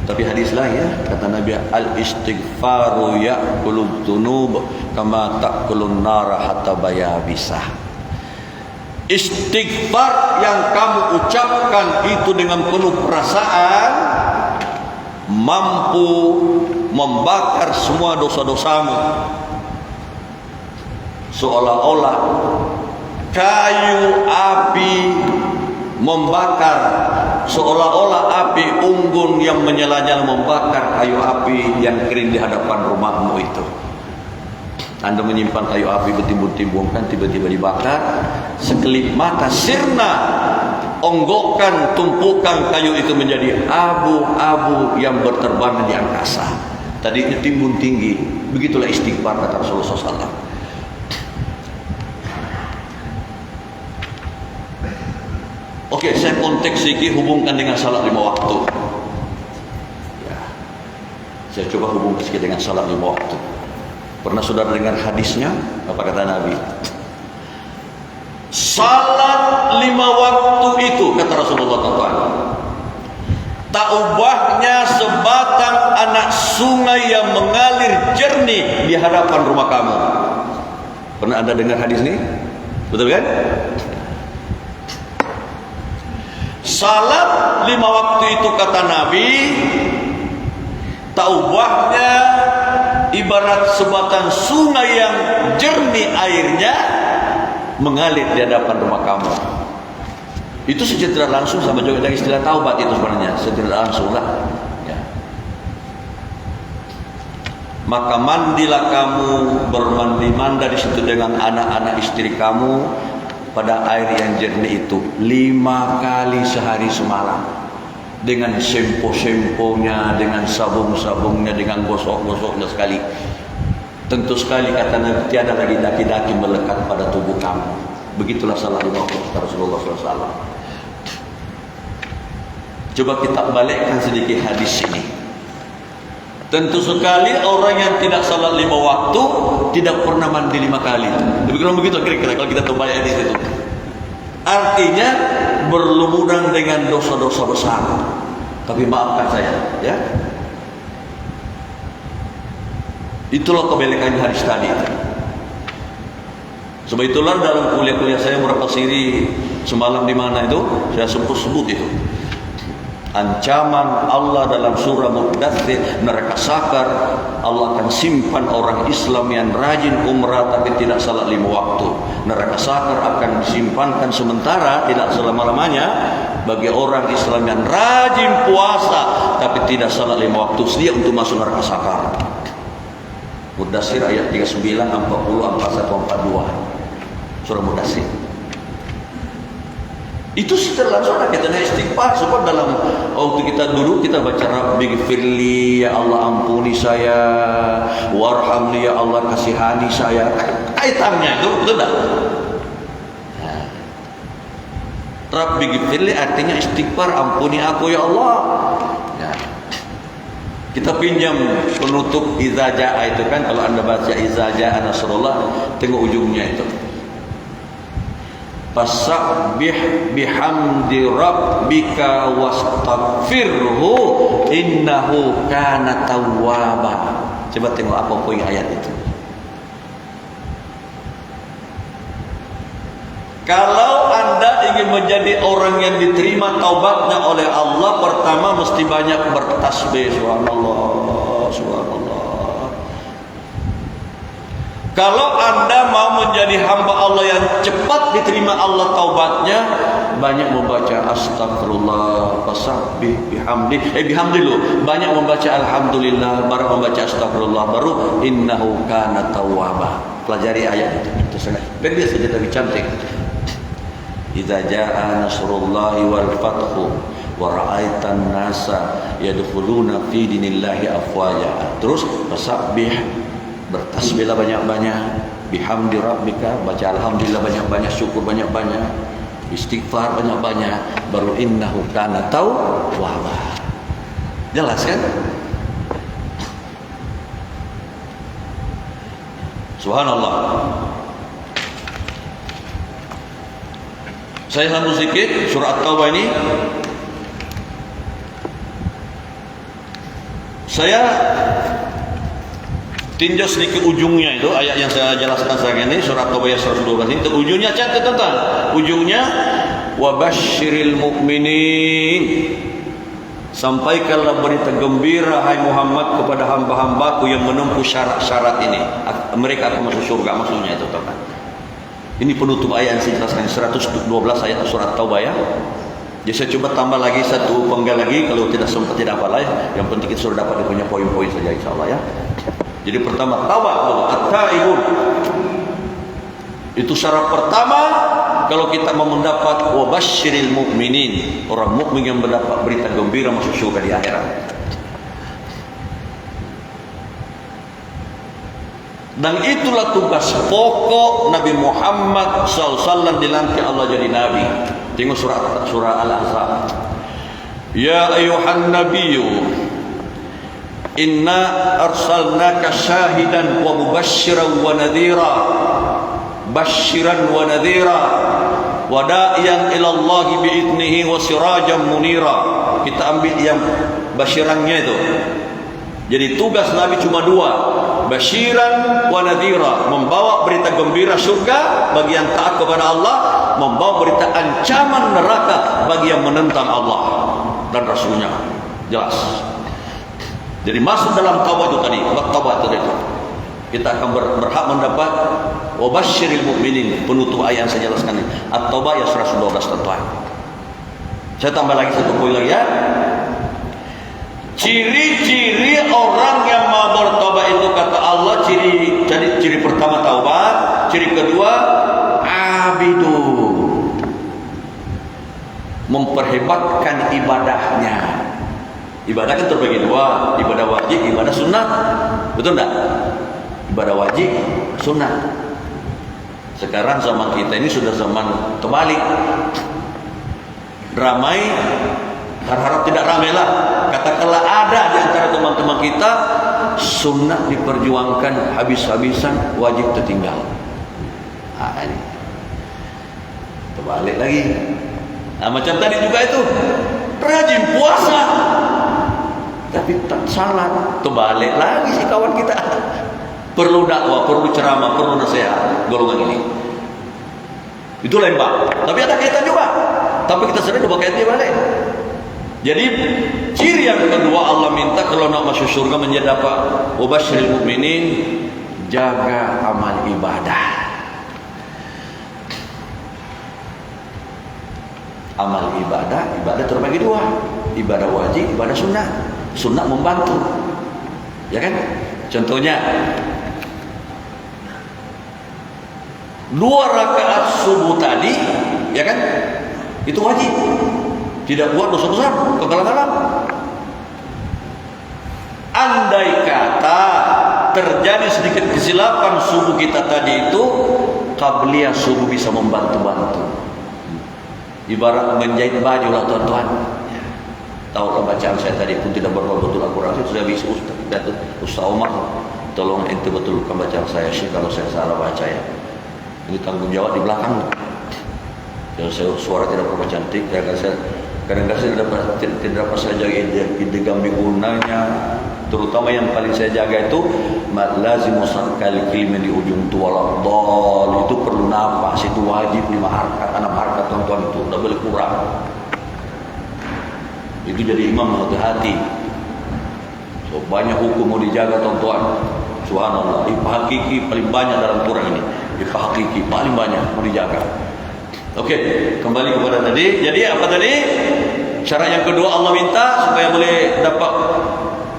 tapi hadis lain ya, kata Nabi, al-istighfaru ya'kulud dzunub kama ta'kulun nara hatta bayabisah. Istighfar yang kamu ucapkan itu dengan penuh perasaan mampu membakar semua dosa-dosamu, seolah-olah kayu api membakar, seolah-olah api unggun yang menyala-nyala membakar kayu api yang kering di hadapan rumahmu itu. Anda menyimpan kayu api bertimbun-timbun, tiba-tiba dibakar, sekelip mata sirna, onggokkan tumpukan kayu itu menjadi abu-abu yang berterbangan di angkasa. Tadinya timbun tinggi. Begitulah istighfar, kata Rasulullah SAW. Oke, saya konteks sedikit, hubungkan dengan salat 5 waktu. Ya, saya coba hubungkan sedikit dengan salat 5 waktu. Pernah saudara dengar hadisnya? Apa kata Nabi? Salat 5 waktu itu, kata Rasulullah SAW, tak ubahnya sebatang anak sungai yang mengalir jernih di hadapan rumah kamu. Pernah Anda dengar hadis ini? Betul kan? Salat 5 waktu itu, kata Nabi, tak ubahnya ibarat sebatang sungai yang jernih airnya mengalir di hadapan rumah kamu. Itu secara langsung sama juga dengan istilah taubat itu sebenarnya, secara langsung lah. Ya. Maka mandilah kamu, bermandi-mandi di situ dengan anak-anak istri kamu pada air yang jernih itu 5 kali sehari semalam, dengan sempo-semponya, dengan sabung-sabungnya, dengan gosok-gosoknya sekali. Tentu sekali kata Nabi, tiada lagi daki-daki melekat pada tubuh kamu. Begitulah salat 5 waktu kata Rasulullah SAW. Coba kita balikkan sedikit hadis ini. Tentu sekali orang yang tidak salat 5 waktu tidak pernah mandi 5 kali. Lebih kurang begitu kira-kira kalau kita coba hadis itu. Artinya berlumuran dengan dosa-dosa besar. Tapi maafkan saya, ya. Itulah kebalikan hadis tadi. Sebab itulah dalam kuliah-kuliah saya beberapa siri semalam di mana itu saya sebut itu. Ancaman Allah dalam surah Muddathir, neraka sakar. Allah akan simpan orang Islam yang rajin umrah tapi tidak salat 5 waktu. Neraka sakar akan disimpankan sementara, tidak selama-lamanya, bagi orang Islam yang rajin puasa tapi tidak salat 5 waktu, sedia untuk masuk neraka sakar. Muddathir ayat 39, 40, 41, 42. Surah Muddathir. Itu setelah sholat kita istighfar. Sebab dalam waktu kita duduk kita baca Rabbighfirli, ya Allah ampuni saya, warhamni ya Allah kasihani saya. Kaitannya itu betul tak? Nah. Rabbighfirli artinya istighfar, ampuni aku ya Allah. Nah. Kita pinjam penutup Iza Jaa itu kan, kalau anda baca Iza Jaa Nasrullah, tengok ujungnya itu. Fasabbih bihamdi rabbika wastaghfirhu innahu kana tawwaba. Coba tengok apa poin ayat itu. Kalau anda ingin menjadi orang yang diterima taubatnya oleh Allah, pertama mesti banyak bertasbih, subhanallah, subhanallah. Kalau anda mau menjadi hamba Allah yang cepat diterima Allah taubatnya, banyak membaca astagfirullah, fasabbih bihamdi, bihamdi dulu, banyak membaca alhamdulillah, baru membaca astagfirullah, baru innahu kana tawwaba. Pelajari ayat itu sangat pendek saja tapi cantik. Idza jaa nasrullahi wal fathu wa ra'aitan nasa yadkhuluna fi dinillahi afwaja. Terus fasabbih, bertasbihlah banyak-banyak, bihamdi rabbika, baca alhamdulillah banyak-banyak, syukur banyak-banyak, istighfar banyak-banyak, baru innahu kana tawwaba. Jelas kan? Subhanallah. Saya sambung sedikit surah At-Taubah ini. Saya tinjau sedikit ujungnya itu, ayat yang saya jelaskan sekarang ini, surah At-Taubah ayat 112 ini. Ujungnya catat tentang ujungnya wabasyiril mu'minin. Sampaikanlah berita gembira hai Muhammad kepada hamba-hambaku yang menempuh syarat-syarat ini. Mereka akan masuk surga, maksudnya itu teman. Ini penutup ayat yang saya jelaskan 112 ayat surat Taubah ya. Jadi saya coba tambah lagi satu penggal lagi, kalau tidak sempat tidak apa lah. Yang penting kita sudah dapat punya poin-poin saja insyaallah ya. Jadi pertama taubat dulu, at-taibun. Itu syarat pertama kalau kita mau mendapat wabasyiril mu'minin, orang mukmin yang mendapat berita gembira masuk surga di akhirat. Dan itulah tugas pokok Nabi Muhammad SAW dilantik Allah jadi Nabi. Tengok surah Al-Ahzab. Ya ayuhan nabiyyu inna arsalnaka syahidan wa mubasysyiran wa nadhira. Basyiran wa nadhira wa da'iyan ila Allah bi'idnihi wa sirajan munira. Kita ambil yang basyirannya itu. Jadi tugas Nabi cuma dua, basyiran wa nadhira, membawa berita gembira surga bagi yang taat kepada Allah, membawa berita ancaman neraka bagi yang menentang Allah dan Rasulnya. Jelas. Jadi masuk dalam taubat itu tadi, taubat itu. Kita akan berhak mendapat wabasyiril mu'minin, penutup ayat yang saya jelaskan ini. At-Taubah ayat 112 tuan. Saya tambah lagi satu poin lagi ya. Ciri-ciri orang yang mau bertobat itu kata Allah, ciri pertama taubat, ciri kedua abidu, memperhebatkan ibadahnya. Ibadah kan terbagi dua, ibadah wajib, ibadah sunnah, betul tak? ibadah wajib, sunnah. Sekarang zaman kita ini sudah zaman terbalik. Ramai, harap tidak ramai lah. Katakanlah ada di antara teman-teman kita sunnah diperjuangkan habis-habisan, wajib tertinggal. Ini terbalik lagi. Macam tadi juga itu, rajin puasa tapi tak salat, terbalik lagi si kawan kita. Perlu dakwah, perlu ceramah, perlu nasihat golongan ini. Itu lembak, tapi ada kaitan juga. Tapi kita sering coba kaitannya balik. Jadi ciri yang kedua Allah minta kalau nak masuk surga menjadi apa? Wabasyiril mu'minin, jaga amal ibadah. Amal ibadah terbagi dua, ibadah wajib, ibadah sunnah. Sunnah membantu, ya kan? Contohnya 2 rakaat subuh tadi, ya kan? Itu wajib. Tidak buat dosa besar, kekalang-kalang. Andai kata terjadi sedikit kesilapan subuh kita tadi itu, qabliyah subuh bisa membantu-bantu. Ibarat menjahit baju lah tuan-tuan. Tahu bacaan saya tadi pun tidak berapa betul akurasi. Sudah bisa Ustaz Omar, tolong ente betulkan bacaan saya sih kalau saya salah baca ya. Ini tanggung jawab di belakang. Kalau saya suara tidak berapa cantik, kadang-kadang saya tidak dapat saya jaga idgham gunanya. Terutama yang paling saya jaga itu lazimu sakal kalimat di ujung tu waladhdall, itu perlu nafas, itu wajib 5 harakat, 6 harakat tuan-tuan, itu tidak boleh kurang. Itu jadi imam hati-hati. So, banyak hukum mau dijaga tuan-tuan. Subhanallah, IPA hakiki paling banyak dalam Quran ini. IPA hakiki paling banyak mau dijaga. Oke, kembali kepada tadi. Jadi apa tadi? Syarat yang kedua Allah minta supaya boleh dapat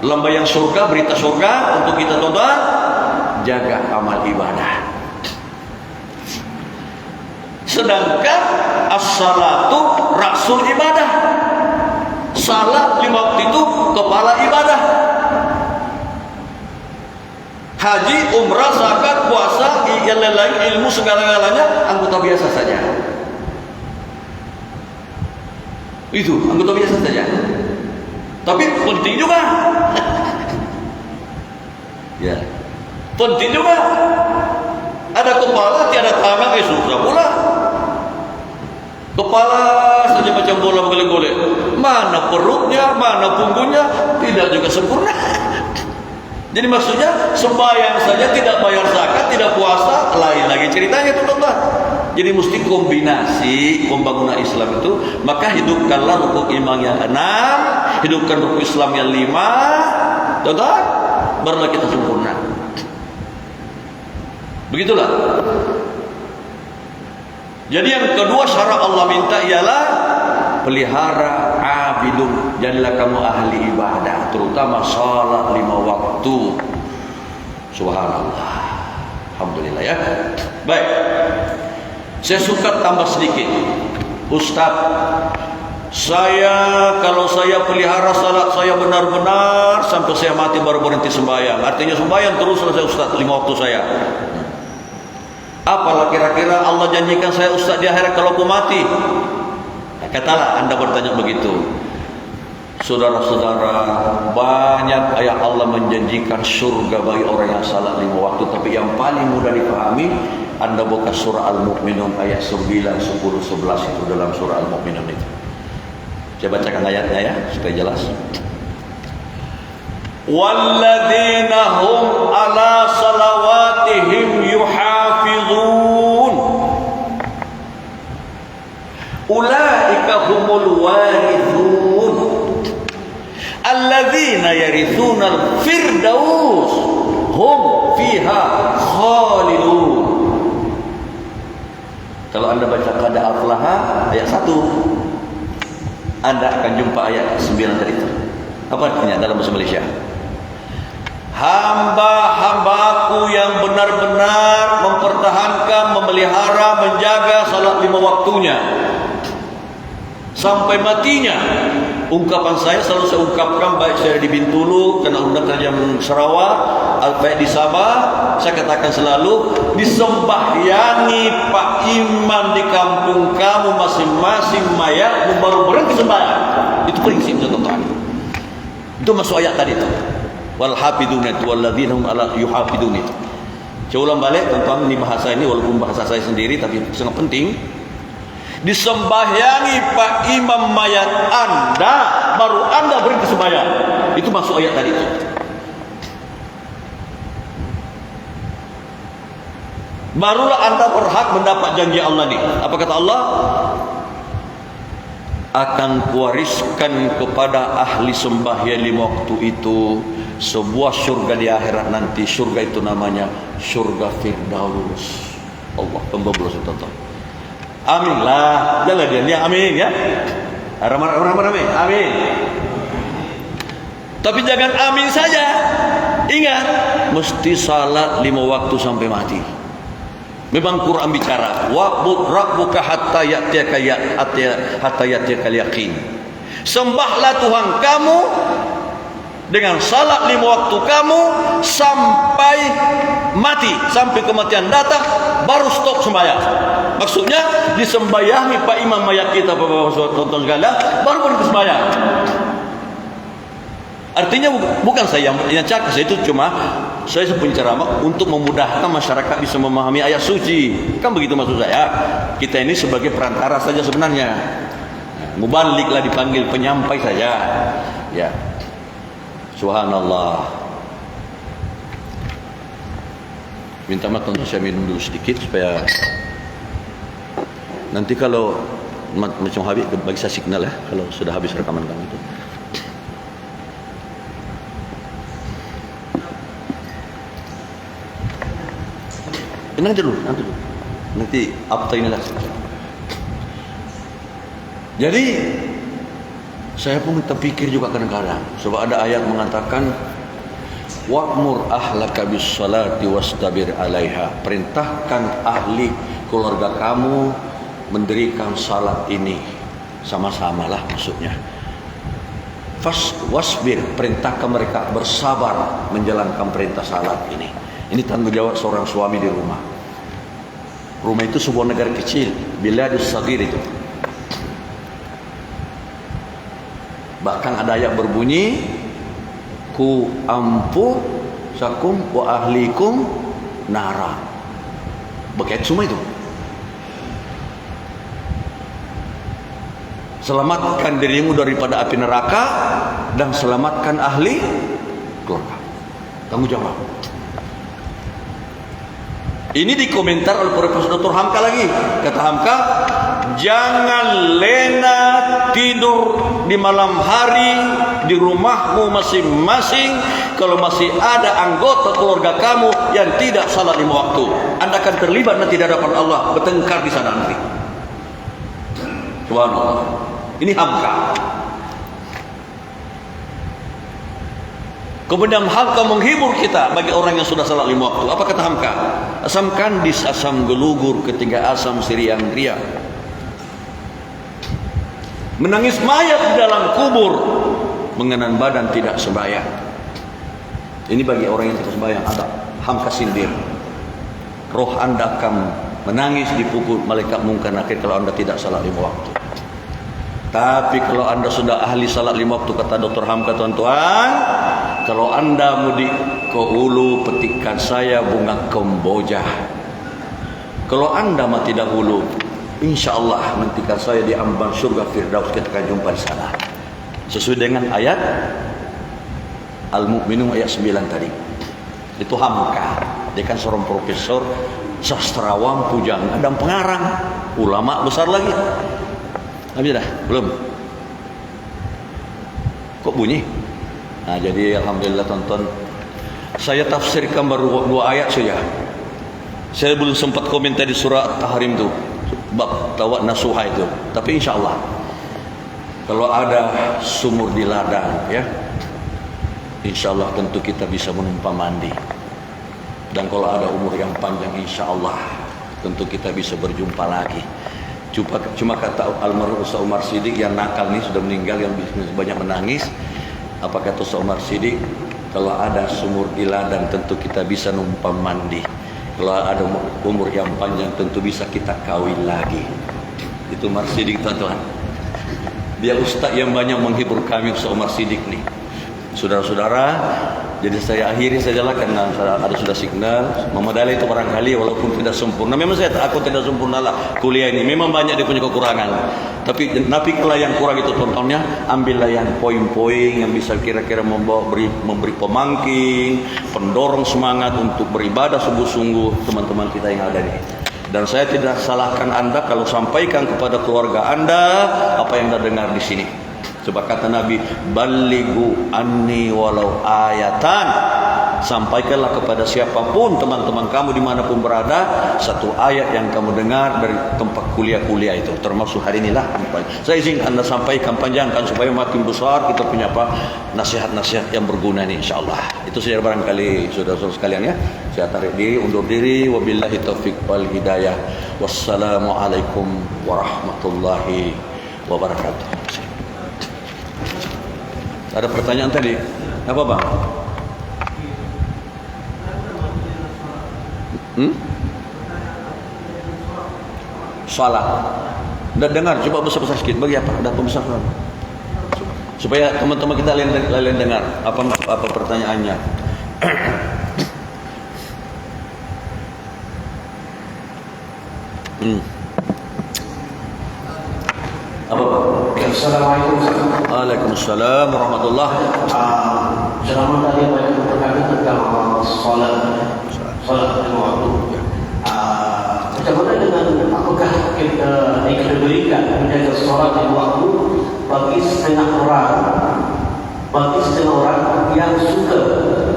lambayang surga, berita surga untuk kita tuan-tuan, jaga amal ibadah. Sedangkan as-salatu rasul ibadah. Salat 5 waktu itu kepala ibadah. Haji, umrah, zakat, puasa, yang lain-lain, ilmu segala-galanya anggota biasa saja. Itu anggota biasa saja. Tapi penting juga. Ya, penting juga. Ada kepala, tiada tangan, susah pula. Kepala saja macam bola bergolek-golek. Mana perutnya, mana punggungnya, tidak juga sempurna. Jadi maksudnya sembahyang saja tidak bayar zakat, tidak puasa, lain lagi ceritanya teman-teman. Jadi mesti kombinasi pembangunan Islam itu. Maka hidupkanlah rukun iman yang 6, hidupkan rukun Islam yang 5, teman-teman, barulah kita sempurna. Begitulah. Jadi yang kedua syarat Allah minta ialah pelihara abidun, jadilah kamu ahli ibadah, terutama salat 5 waktu. Subhanallah, alhamdulillah ya. Baik, saya suka tambah sedikit. Ustaz, kalau saya pelihara salat saya benar-benar sampai saya mati baru berhenti sembahyang. Artinya sembahyang terus selesai Ustaz 5 waktu saya. Apalah kira-kira Allah janjikan saya Ustaz di akhirat kalau aku mati? Katalah Anda bertanya begitu. Saudara-saudara, banyak ayat Allah menjanjikan surga bagi orang yang salat 5 waktu. Tapi yang paling mudah dipahami, Anda buka surah Al-Mu'minun ayat 9, 10, 11 itu dalam surah Al-Mu'minun itu. Saya bacakan ayatnya ya supaya jelas. Walladzina hum ala salawatihim yuhafizun ulaika humul warithun alladzina yarithuna al-firdaus hum fiha khalidun. Kalau Anda baca qad aflaha ayat 1, Anda akan jumpa ayat 9 tadi itu. Apa artinya dalam bahasa Malaysia? Hamba-hambaku yang benar-benar mempertahankan, memelihara, menjaga salat 5 waktunya sampai matinya, Ungkapan saya selalu saya ungkapkan, baik saya di Bintulu kena undangan yang Sarawak, baik di Sabah, saya katakan selalu, disembahyangi Pak Imam di kampung kamu masing-masing mayat baru berhenti sembahyang. Itu prinsip tuan-tuan. Itu masuk ayat tadi tu. Wal hafiduna walladzina hum ala yuhafidun itu. Saya ulang balik tuan-tuan, ini bahasa ini walaupun bahasa saya sendiri tapi sangat penting. Disembahyangi Pak Imam mayat Anda, baru Anda berhenti sembahyang. Itu masuk ayat tadi itu. Barulah Anda berhak mendapat janji Allah ni. Apa kata Allah? Akan kuwariskan kepada ahli sembahyang 5 waktu itu sebuah syurga di akhirat nanti. Syurga itu namanya syurga Firdaus. Allah pembebas itu. Amin lah. Jangan dia amin ya. Ramai-ramai amin. Tapi jangan amin saja. Ingat, mesti salat 5 waktu sampai mati. Memang Quran bicara, wa'bud rabbuka hatta ya'tiyakal yaqin. Sembahlah Tuhan kamu dengan salat 5 waktu kamu sampai mati, sampai kematian datang, baru stop sembahyang. Maksudnya disembayangi Pak Imam mayat kita, Bapak-bapak tonton segala, baru berhenti sembahyang. Artinya bukan saya yang cakap, saya itu cuma saya punya ceramah untuk memudahkan masyarakat bisa memahami ayat suci. Kan begitu maksud saya. Kita ini sebagai perantara saja sebenarnya. Mubaliglah dipanggil penyampai saja. Ya. Subhanallah. Minta maaf untuk saya minum dulu sedikit supaya nanti kalau macam habis bagi saya signal ya kalau sudah habis rekaman kami itu. Nanti dulu. Nanti apa inilah. Jadi saya pun terpikir juga kadang-kadang sebab ada ayat mengatakan wa'mur ahlaka bis salati wastabir 'alaiha. Perintahkan ahli keluarga kamu mendirikan salat ini. Sama-samalah maksudnya. Wasbir, perintahkan mereka bersabar menjalankan perintah salat ini. Ini tanggung jawab seorang suami di rumah. Rumah itu sebuah negara kecil, biladus saghir itu. Bahkan ada ayat berbunyi, ku ampu sakum wa ahlikum nara. Begitu semua itu. Selamatkan dirimu daripada api neraka dan selamatkan ahli keluarga. Tanggung jawab. Ini dikomentar oleh Profesor Dr. Hamka lagi. Kata Hamka, jangan lena tidur di malam hari di rumahmu masing-masing kalau masih ada anggota keluarga kamu yang tidak salat 5 waktu. Anda akan terlibat nanti di hadapan Allah, bertengkar di sana nanti. Subhanallah. Ini Hamka. Kemudian Hamka menghibur kita bagi orang yang sudah salat 5 waktu. Apa kata Hamka? Asam kandis, asam gelugur, ketiga asam siriang ria. Menangis mayat di dalam kubur, mengenan badan tidak sembahyang. Ini bagi orang yang tidak sembahyang. Ada Hamka sindir. Roh Anda akan menangis dipukul malaikat mungkar nakir kalau Anda tidak salat 5 waktu. Tapi kalau Anda sudah ahli salat 5 waktu, kata Dr. Hamka, tuan-tuan, kalau Anda mudik ke hulu, petikkan saya bunga kemboja. Kalau Anda mati dahulu, insya Allah nantikan saya di ambang surga Firdaus, kita akan jumpa di sana. Sesuai dengan ayat Al-Mu'minun ayat 9 tadi. Itu Hamka. Dia kan seorang profesor, sastrawan, pujangga dan pengarang, ulama besar lagi. Habis dah? Belum? Kok bunyi? Nah, jadi alhamdulillah tonton. Saya tafsirkan baru 2 ayat saja. Saya belum sempat komentar di surah Tahrim itu, bab tawat nasuha itu. Tapi insya Allah kalau ada sumur di ladang, ya, insya Allah tentu kita bisa menumpang mandi. Dan kalau ada umur yang panjang, insya Allah tentu kita bisa berjumpa lagi. Cuma kata almarhum Ustaz Umar Siddiq yang nakal nih, sudah meninggal, yang banyak menangis. Apa kata Ustaz Umar Siddiq? Kalau ada sumur di ladang tentu kita bisa numpang mandi. Kalau ada umur yang panjang tentu bisa kita kawin lagi. Itu Umar Siddiq, tuan-tuan. Dia ustaz yang banyak menghibur kami, Ustaz Umar Siddiq nih. Saudara-saudara, jadi saya akhiri sajalah karena ada sudah signal. Muhammad Ali itu barangkali walaupun tidak sempurna, memang aku tidak sempurna lah kuliah ini. Memang banyak dia punya kekurangan. Tapi kalau yang kurang itu tontonnya, ambillah yang poin-poin yang bisa kira-kira memberi pemangking, pendorong semangat untuk beribadah sungguh-sungguh teman-teman kita yang ada ini. Dan saya tidak salahkan Anda kalau sampaikan kepada keluarga Anda apa yang Anda dengar di sini. Sebab kata Nabi, balighu anni walau ayatan. Sampaikanlah kepada siapapun teman-teman kamu dimanapun berada satu ayat yang kamu dengar dari tempat kuliah-kuliah itu, termasuk hari inilah. Saya izin Anda sampaikan, panjangkan supaya makin besar kita punya nasihat-nasihat yang berguna ini, insyaallah. Itu saja barangkali saudara-saudara sekalian ya. Saya tarik diri, undur diri. Wabillahi taufik wal hidayah. Wassalamualaikum warahmatullahi wabarakatuh. Ada pertanyaan tadi? Apa bang? Salat. Udah dengar? Coba besar-besar sedikit. Bagi apa? Udah pembesar salat. Supaya teman-teman kita lain dengar. Apa pertanyaannya? Apa Pak? Assalamualaikum. Waalaikumsalam warahmatullahi wabarakatuh. Ceramah tadi banyak berkata tentang sholat lima waktu. Macam mana dengan apakah kita berikan menjaga sholat lima waktu bagi setengah orang yang suka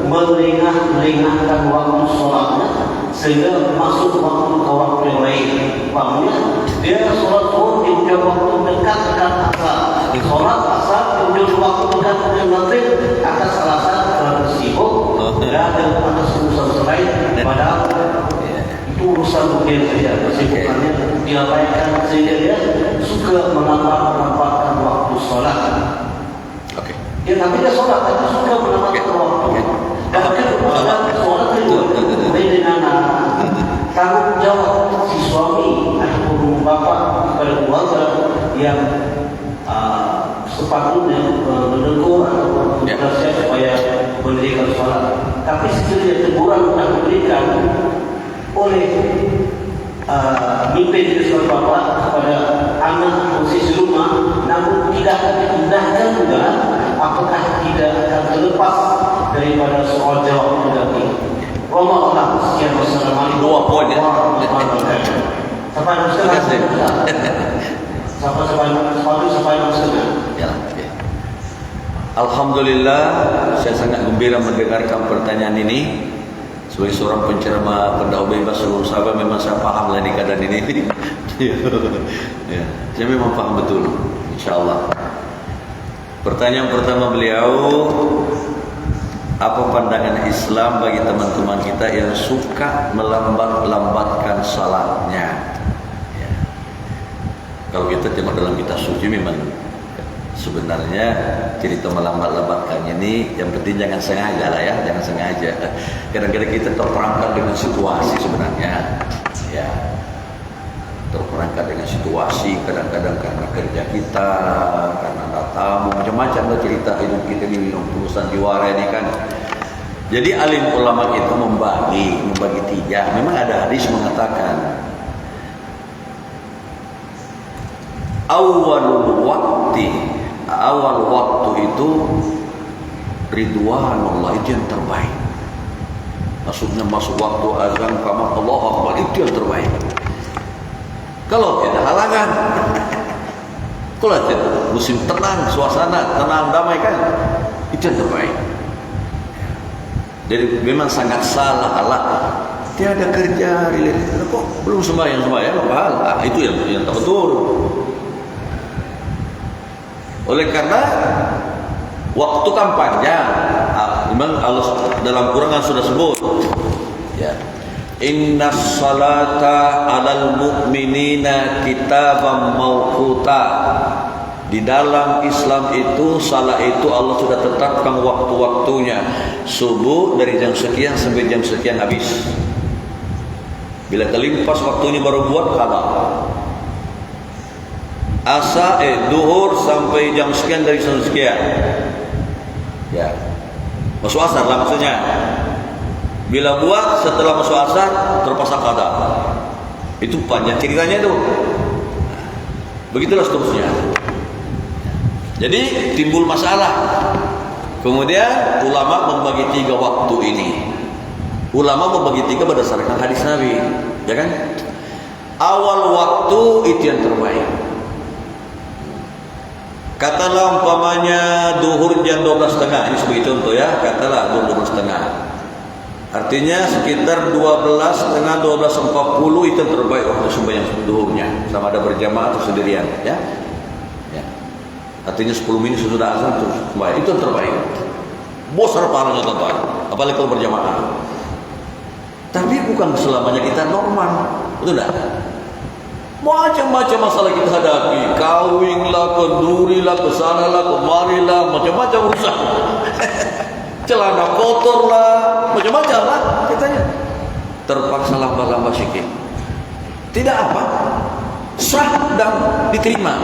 melengahkan waktu sholatnya sehingga masuk waktu yang lain. Maksudnya dia sholat zuhur di ujung waktu dekat dengan asar, sholat asar di ujung waktu dekat dengan maghrib, akan salah satu terlalu sibuk dan ada urusan lain. Padahal itu urusan mungkin saja, kesibukannya diabaikan sehingga dia suka menampakkan waktu sholat. Ya, tapi dia sholat, tapi suka menampakkan waktu. Dan akhirnya sholat itu dengan tanggung jawab si suami ataupun bapa kepada keluarga yang sepatutnya menegur atau menasihat supaya mendirikan sholat. Tapi sekiranya teguran yang diberikan oleh mimpin Islam bapa kepada anak posisi rumah, namun tidak akan diindahkan juga, apakah tidak akan terlepas daripada soal jawab tadi. Allah sekian wassalamualaikum. Dua poin ya. Sampai Alhamdulillah, saya sangat gembira mendengarkan pertanyaan ini. Sebagai seorang penceramah pendakwa bebas seluruh sahabat, memang saya paham lah ini keadaan ini. Ya, saya memang paham betul, insyaallah. Pertanyaan pertama beliau, apa pandangan Islam bagi teman-teman kita yang suka melambat-lambatkan salatnya? Ya. Kalau kita tengok dalam kitab suci, memang sebenarnya cerita melambat-lambatkannya ini, yang penting jangan sengaja lah ya, jangan sengaja. Kadang-kadang kita terperangkap dengan situasi sebenarnya, ya, terperangkap dengan situasi. Kadang-kadang karena kerja kita, karena ada tamu, macam-macam lah cerita hidup kita di urusan jiwara ini kan. Jadi alim ulama itu membagi tiga. Memang ada hadis mengatakan awal waktu itu ridwanullah, itu yang terbaik. Maksudnya masuk waktu azan qamat Allahu Akbar, itu yang terbaik. Kalau ada halangan, kalau ada musim tenang, suasana tenang damai kan, itu yang terbaik. Jadi memang sangat salah Allah. Tiada kerja, kok belum sembahyang pahala. Itu yang tak betul. Oleh karena waktu kan panjang. Memang Allah dalam Quran sudah sebut. Ya. Innas salata 'alal mu'minina kitaban mawquta. Di dalam Islam itu, salat itu Allah sudah tetapkan waktu-waktunya. Subuh dari jam sekian sampai jam sekian habis. Bila terlimpas waktunya baru buat qada. Duhur sampai jam sekian dari jam sekian. Ya. Masuk asar lah maksudnya. Bila buat setelah masuk asar terpaksa qada. Itu panjang ceritanya itu. Begitulah seterusnya. Jadi timbul masalah. Kemudian ulama membagi 3 waktu ini. Ulama membagi 3 berdasarkan hadis Nabi, ya kan? Awal waktu itu yang terbaik. Katalah umpamanya duhur jam 12.30, ini sebagai contoh ya. Katalah duhur 12.30. Artinya sekitar 12.30, 12.40 itu yang terbaik waktu sembahyang duhurnya, sama ada berjamaah atau sendirian, ya. Artinya 10 menit sesudah azan terus sembahyang, itu yang terbaik. Besar pahalanya tuan-tuan, apalagi kalau berjamaah. Tapi bukan selamanya kita normal, betul tak? Macam-macam masalah kita hadapi, kawin lah, kenduri lah, kesana lah, kemari lah, macam-macam urusan. Celana kotor lah, macam-macam lah katanya. Terpaksa lambat-lambat sikit. Tidak apa, sah dan diterima,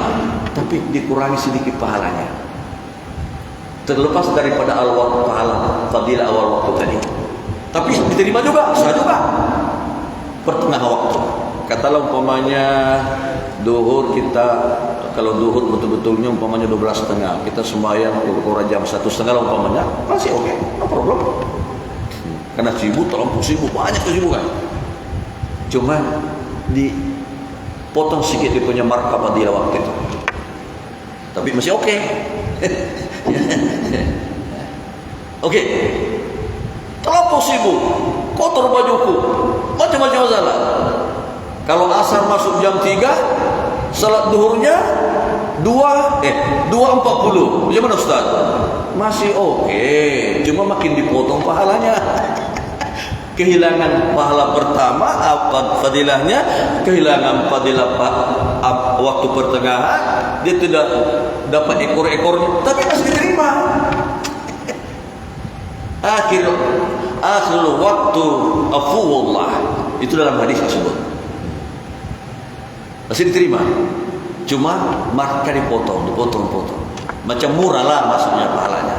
tapi dikurangi sedikit pahalanya. Terlepas daripada al-waqt pahala, fadilah awal waktu tadi. Tapi diterima juga, sah juga. Pertengahan waktu. Katalah umpamanya duhur kita, kalau duhur betul-betulnya umpamanya 12.30, kita sembahyang kurang jam 1.30 umpamanya, masih oke, no problem. Karena sibuk, terlampau sibuk, banyak kesibukan. Cuma dipotong sedikit dia punya markah fadilah waktu itu. Tapi masih oke. Oke. Terlampau sibuk, kotor bajuku, macam-macam masalah. Kalau asar masuk jam 3, salat duhurnya 2.40. Bagaimana Ustaz? Masih oke, cuma makin dipotong pahalanya. Kehilangan pahala pertama apa fadilahnya, kehilangan fadilah waktu pertengahan, dia tidak dapat ekor-ekornya, tapi masih diterima. Akhir waktu afuwallah, itu dalam hadis tersebut. Masih diterima, cuma markah dipotong. Macam murah lah maksudnya pahalanya.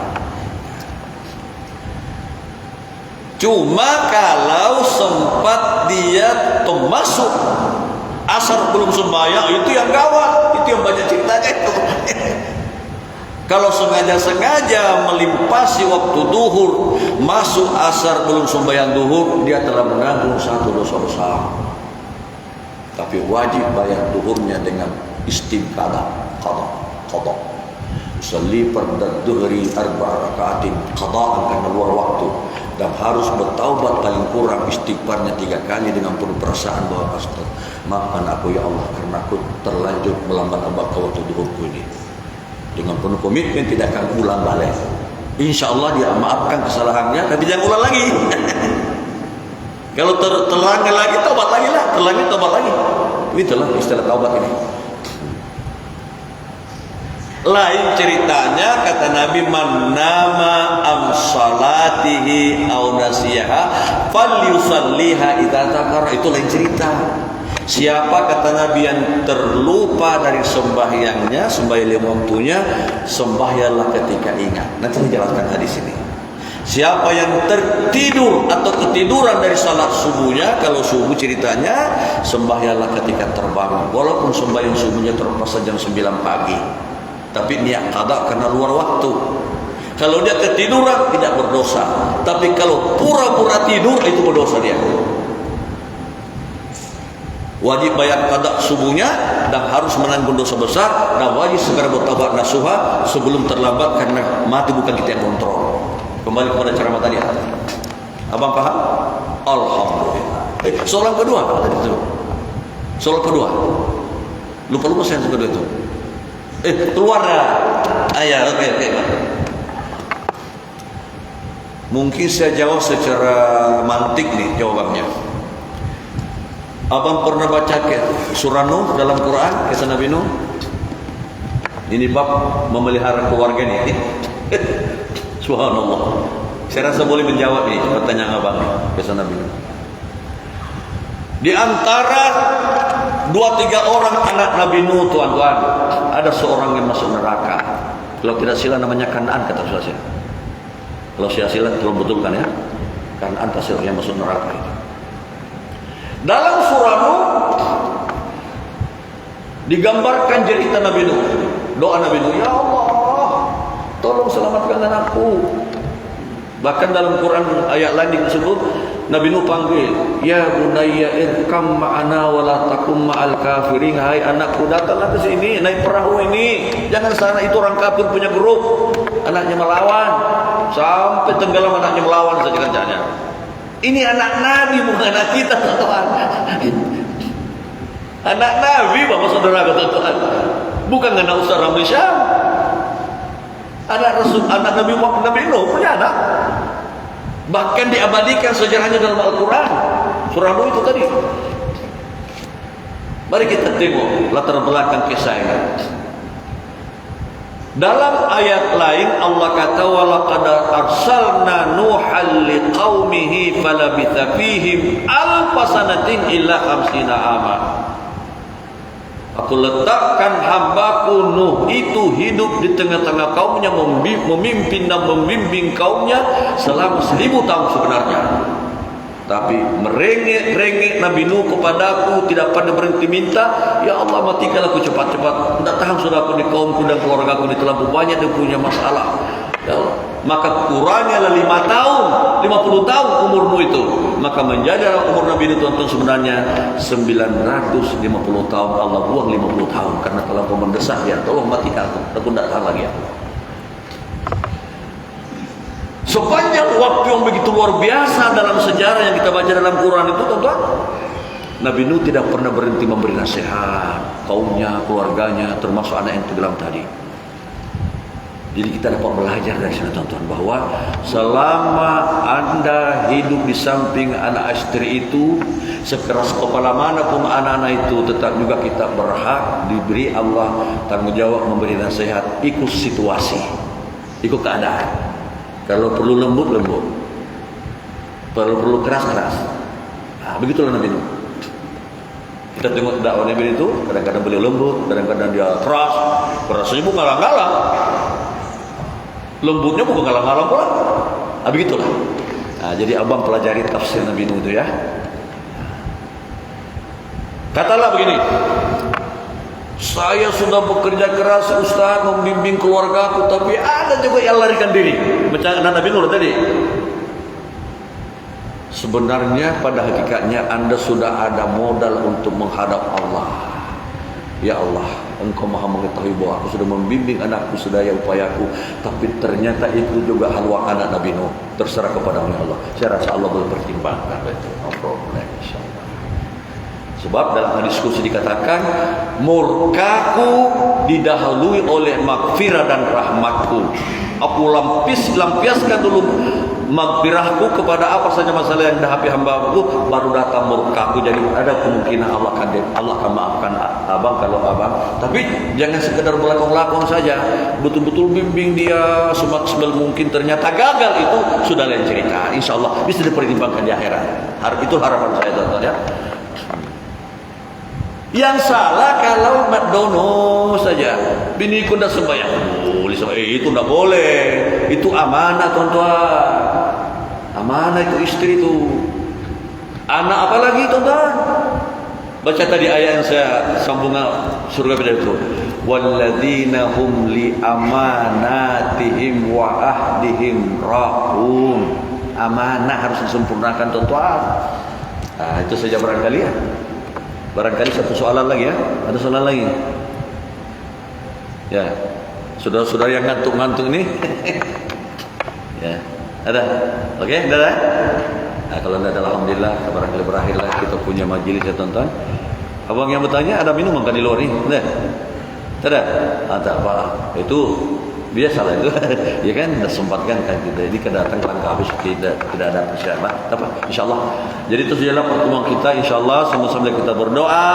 Cuma kalau sempat dia termasuk asar belum sembahyang, itu yang gawat, itu yang banyak ceritanya itu. Kalau sengaja melimpasi waktu duhur, masuk asar belum sembahyang duhur, dia telah menanggung satu dosa besar. Tapi wajib bayar duhurnya dengan qada. Usalli fardad duhri 4 rakaatin qada'an karena luar waktu, dan harus bertaubat paling kurang istighfarnya 3 kali dengan penuh perasaan bahwa maafkan aku ya Allah karena aku terlanjur melambat-lambat waktu duhurku ini. Dengan penuh komitmen tidak akan ulang balik. Insya Allah dia maafkan kesalahannya, tapi jangan ulang lagi. Kalau terlanggar lagi, taubat lagi lah. Terlanggar, taubat lagi. Itulah istilah taubat ini. Lain ceritanya, kata Nabi, man nama am salatihi aw nasiyaha falyusalliha idza dzakara. Itu lain cerita. Siapa, kata Nabi, yang terlupa dari sembahyangnya, sembahyang waktunya, sembahyanglah ketika ingat. Nanti dijelaskan hadis ini. Siapa yang tertidur atau ketiduran dari salat subuhnya, kalau subuh ceritanya, sembahyanglah ketika terbangun. Walaupun sembahyang subuhnya terpaksa jam 9 pagi, tapi niat qada karena luar waktu. Kalau dia ketiduran tidak berdosa, tapi kalau pura-pura tidur itu berdosa dia. Wajib bayar qada subuhnya dan harus menanggung dosa besar, dan wajib segera bertaubat nasuha sebelum terlambat, karena mati bukan kita yang kontrol. Kembali kepada ceramah tadi. Abang paham? Alhamdulillah. Soalan kedua apa tadi itu? Soalan kedua. Lupa saya kedua itu. Keluar dah. Ayah, oke. Mungkin saya jawab secara mantik nih jawabannya. Abang pernah baca surah Nuh dalam Quran, kisah Nabi Nuh? Ini bab memelihara keluarga nih. Subhanallah. Saya rasa boleh menjawab nih pertanyaan abang, kisah Nabi Nuh. Di antara 2-3 orang anak Nabi Nuh, tuan-tuan, ada seorang yang masuk neraka. Kalau tidak silah namanya Kan'an, kata saya. Kalau silah belum betul kan ya? Kan'an tasirnya masuk neraka itu. Dalam surah Nuh digambarkan cerita Nabi Nuh. Doa Nabi Nuh, ya Allah, tolong selamatkan anakku. Bahkan dalam Quran ayat lain disebut Nabi Nuh panggil, ya bunayya irkam ma'ana wa la takum ma'al kafirin. Hai anakku, datanglah ke sini, naik perahu ini. Jangan sana, itu orang kafir punya grup. Anaknya melawan, sampai tenggelam anaknya melawan saja kerjanya. Ini anak Nabi, bukan anak kita, teman-teman. Anak Nabi, Bapak Saudara, teman-teman. Bukan anak Ustaz Ramli Syam. Anak Rasul, anak Nabi Muhammad, Nabi Nuh punya anak. Bahkan diabadikan sejarahnya dalam Al-Quran. Surah Nuh itu tadi. Mari kita tengok latar belakang kisah ini. Dalam ayat lain Allah kata, walaqad arsalna nuhan liqaumihi falabitha fihim alfasanatin illa 50 ama. Aku letakkan hambaku Nuh itu hidup di tengah-tengah kaumnya, memimpin dan membimbing kaumnya selama 1000 tahun sebenarnya. Tapi merengek-rengek Nabi Nuh kepadaku, tidak pada berhenti minta, ya Allah matikan aku cepat-cepat. Tidak tahan sudah aku di kaumku dan keluarga aku, ini terlalu banyak dia punya masalah. Ya Allah. Maka kurangnya 5 tahun, 50 tahun umurmu itu. Maka menjadi umur Nabi Nuh tuan-tuan sebenarnya 950 tahun. Allah buang 50 tahun karena terlalu mendesak dia. Tolong matikan aku tidak tahan lagi ya. Sepanjang waktu yang begitu luar biasa dalam sejarah yang kita baca dalam Quran itu, tuan-tuan, Nabi Nuh tidak pernah berhenti memberi nasihat kaumnya, keluarganya, termasuk anak yang tenggelam tadi. Jadi kita dapat belajar dari sini, tuan-tuan, bahwa selama Anda hidup di samping anak istri itu, sekeras kepala manapun anak-anak itu, tetap juga kita berhak diberi Allah tanggung jawab memberi nasihat, ikut situasi, ikut keadaan. Kalau perlu lembut, perlu keras. Nah, begitulah Nabi Nuh. Kita tengok dakwah Nabi itu, kadang-kadang beliau lembut, kadang-kadang dia keras. Kerasnya bukan ngalang-ngalang, lembutnya bukan ngalang-ngalang pula. Nah, begitulah. Nah, jadi abang pelajari tafsir Nabi Nuh itu ya. Katalah begini, saya sudah bekerja keras Ustaz membimbing keluargaku, tapi ada juga yang larikan diri. Macam Nabi Nuh tadi. Sebenarnya pada hakikatnya Anda sudah ada modal untuk menghadap Allah. Ya Allah, Engkau Maha mengetahui bahwa aku sudah membimbing anakku sedaya upayaku, tapi ternyata itu juga haluan anak Nabi Nuh. Terserah kepadamu ya Allah. Saya rasa Allah boleh pertimbangkan itu. No problem, insyaallah. Sebab dalam hadis qudsi dikatakan, murkaku didahului oleh magfirah dan rahmatku. Aku lampiaskan dulu magfirahku kepada apa saja masalah yang dihadapi hamba-Ku, baru datang murkaku. Jadi ada kemungkinan Allah akan maafkan abang kalau abang. Tapi jangan sekedar belakang-belakang saja. Betul-betul bimbing dia semaksimal mungkin, ternyata gagal, itu sudah lain cerita. Insya Allah bisa dipertimbangkan di akhirat. Itu harapan saya, teman-teman ya. Yang salah kalau McDonald saja, biniku dah sembahyang, itu tidak boleh. Itu amanah, tuan-tuan. Amanah itu istri itu. Anak apa lagi, tuan-tuan? Baca tadi ayat yang saya sambung surga pada itu. Walladzina hum li amanatihim wa ahdihim ra'un. Amanah harus disempurnakan, tuan-tuan. Nah, itu saja barangkali ya. Barangkali satu soalan lagi ya. Ada soalan lagi? Ya. Saudara-saudara yang ngantuk-ngantuk ini. Ya. Ada? Oke, ada? Nah, kalau tidak ada, alhamdulillah, barangkali berakhirlah kita punya majelis ya, tonton. Abang yang bertanya, ada minuman kan di luar ini? Ada? Tidak? Tak apa. Itu Biasalah itu. Ya kan, sudah sempatkan kan kita. Jadi kedatang langkah habis tidak ada persiapan. Apa? Insyaallah. Jadi itu sajalah pertemuan kita. Insyaallah sama-sama kita berdoa.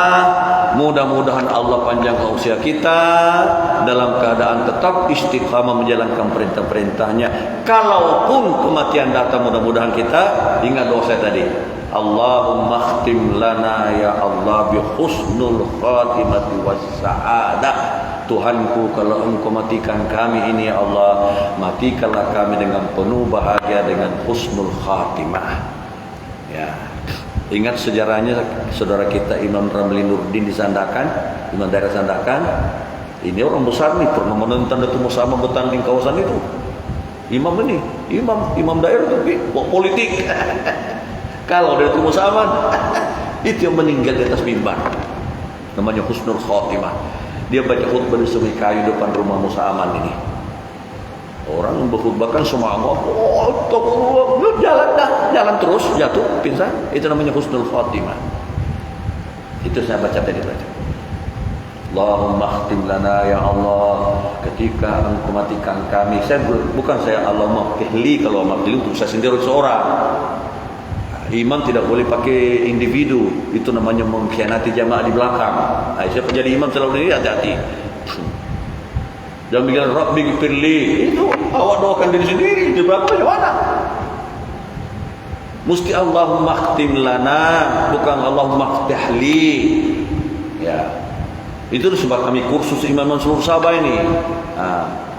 Mudah-mudahan Allah panjangkan usia kita dalam keadaan tetap istiqamah menjalankan perintah-perintahnya. Kalaupun kematian datang, mudah-mudahan kita ingat doa saya tadi. Allahumma khtim lana ya Allah bi husnul khatimati was sa'adah. Tuhanku, kalau Engkau matikan kami ini ya Allah, matikanlah kami dengan penuh bahagia, dengan husnul khatimah. Ya. Ingat sejarahnya saudara kita Imam Ramli Nurdin di Sandakan, Imam daerah Sandakan. Ini orang besar nih, pernah menonton Datuk Musama bertanding kawasan itu. Imam ini, imam daerah itu politik. Kalau dari Datuk Musama itu yang meninggal di atas mimbar. Namanya husnul khatimah. Dia baca khutbah di Sungai Kayu depan rumah Musa Aman ini. Orang yang berkhutbah kan semua jalan terus jatuh pingsan. Itu namanya husnul khatimah. Itu saya baca tadi baca. Allahumma khtim lana ya Allah, ketika Engkau matikan kami. Bukan saya Allahumma khli, kalau makhluk untuk saya sendiri seorang. Imam tidak boleh pakai individu, itu namanya mengkhianati jamaah di belakang. Saya menjadi imam selalu ini hati-hati. Jangan bilang Rabbi gfirli, itu awak doakan diri sendiri di belakang mana? Mesti Allahumma khtim lana, bukan Allahumma ftahli. Ya, itu sebab kami kursus imam seluruh Sabah ini.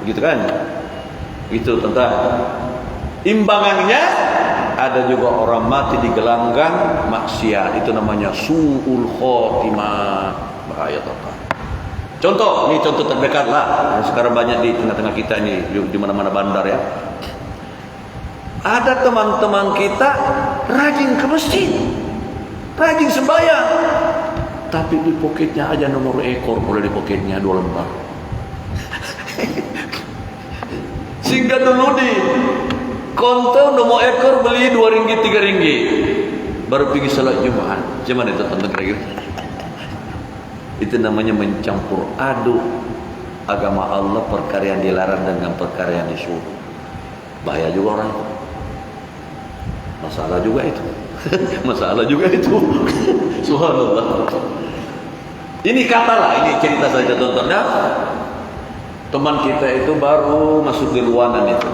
Begitu kan? Itu tentang imbangannya. Ada juga orang mati di gelanggang maksiat, itu namanya su'ul khotimah, bahaya total. Contoh, ini contoh terdekat lah. Sekarang banyak di tengah-tengah kita ini, di mana-mana bandar ya. Ada teman-teman kita rajin ke masjid, rajin sembahyang, tapi di poketnya aja nomor ekor, boleh di poketnya 2 lembar. Sehingga dulu di konter nomor ekor beli 2 ringgit 3 ringgit baru pergi salat Jumat. Cuman itu tentang kira-kira. Itu namanya mencampur aduk agama Allah, perkara yang dilarang dengan perkara yang disuruh. Bahaya juga orang. Masalah juga itu. Masalah juga itu. Subhanallah. Ini katalah, ini cerita saja tontonnya. Teman kita itu baru masuk di Luanan itu.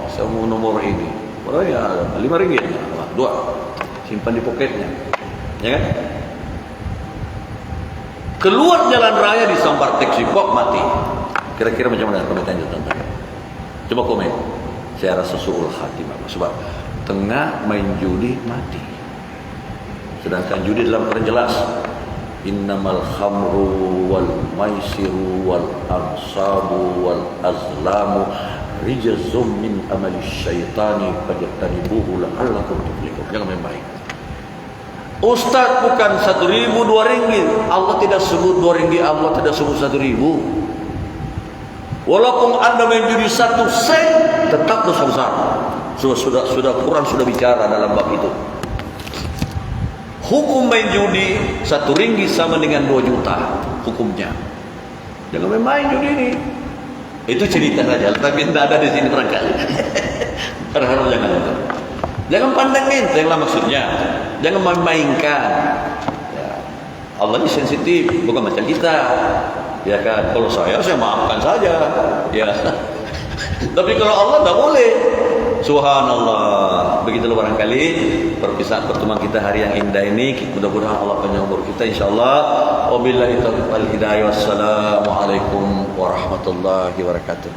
Saya mau nomor ini. Berapa ya? 5 ringgit. 2. Simpan di poketnya. Ya kan? Keluar jalan raya disambar taksi, kok mati. Kira-kira macam mana komentarnya tentang? Coba komen. Saya rasa su'ul khatimah. Sebab tengah main judi mati. Sedangkan judi dalam Quran jelas. Innamal khamru wal maisiru wal ansabu wal azlamu rijzum min amali syaitani fajtanibuhu la'allakum tuflihun. Jangan main-main. Ustaz, bukan 1.000 2 ringgit. Allah tidak sebut 2 ringgit, Allah tidak sebut 1.000. Walaupun Anda main judi 1 sen, tetap dosa besar. Sudah Quran sudah bicara dalam bab itu. Hukum main judi 1 ringgit sama dengan 2 juta hukumnya. Jangan main judi ini. Itu cerita saja, tapi tidak ada di sini barangkali. Harap jangan pandang enteng lah maksudnya. Jangan main-mainkan. Ya. Allah ini sensitif, bukan macam kita. Ya kan, kalau saya maafkan saja. Ya. Tapi kalau Allah tidak boleh. Subhanallah. Begitulah barangkali perpisahan pertemuan kita hari yang indah ini. Mudah-mudahan Allah panjang umur kita insyaallah. Wabillahi taufiq wal hidayah. Wassalamualaikum warahmatullahi wabarakatuh.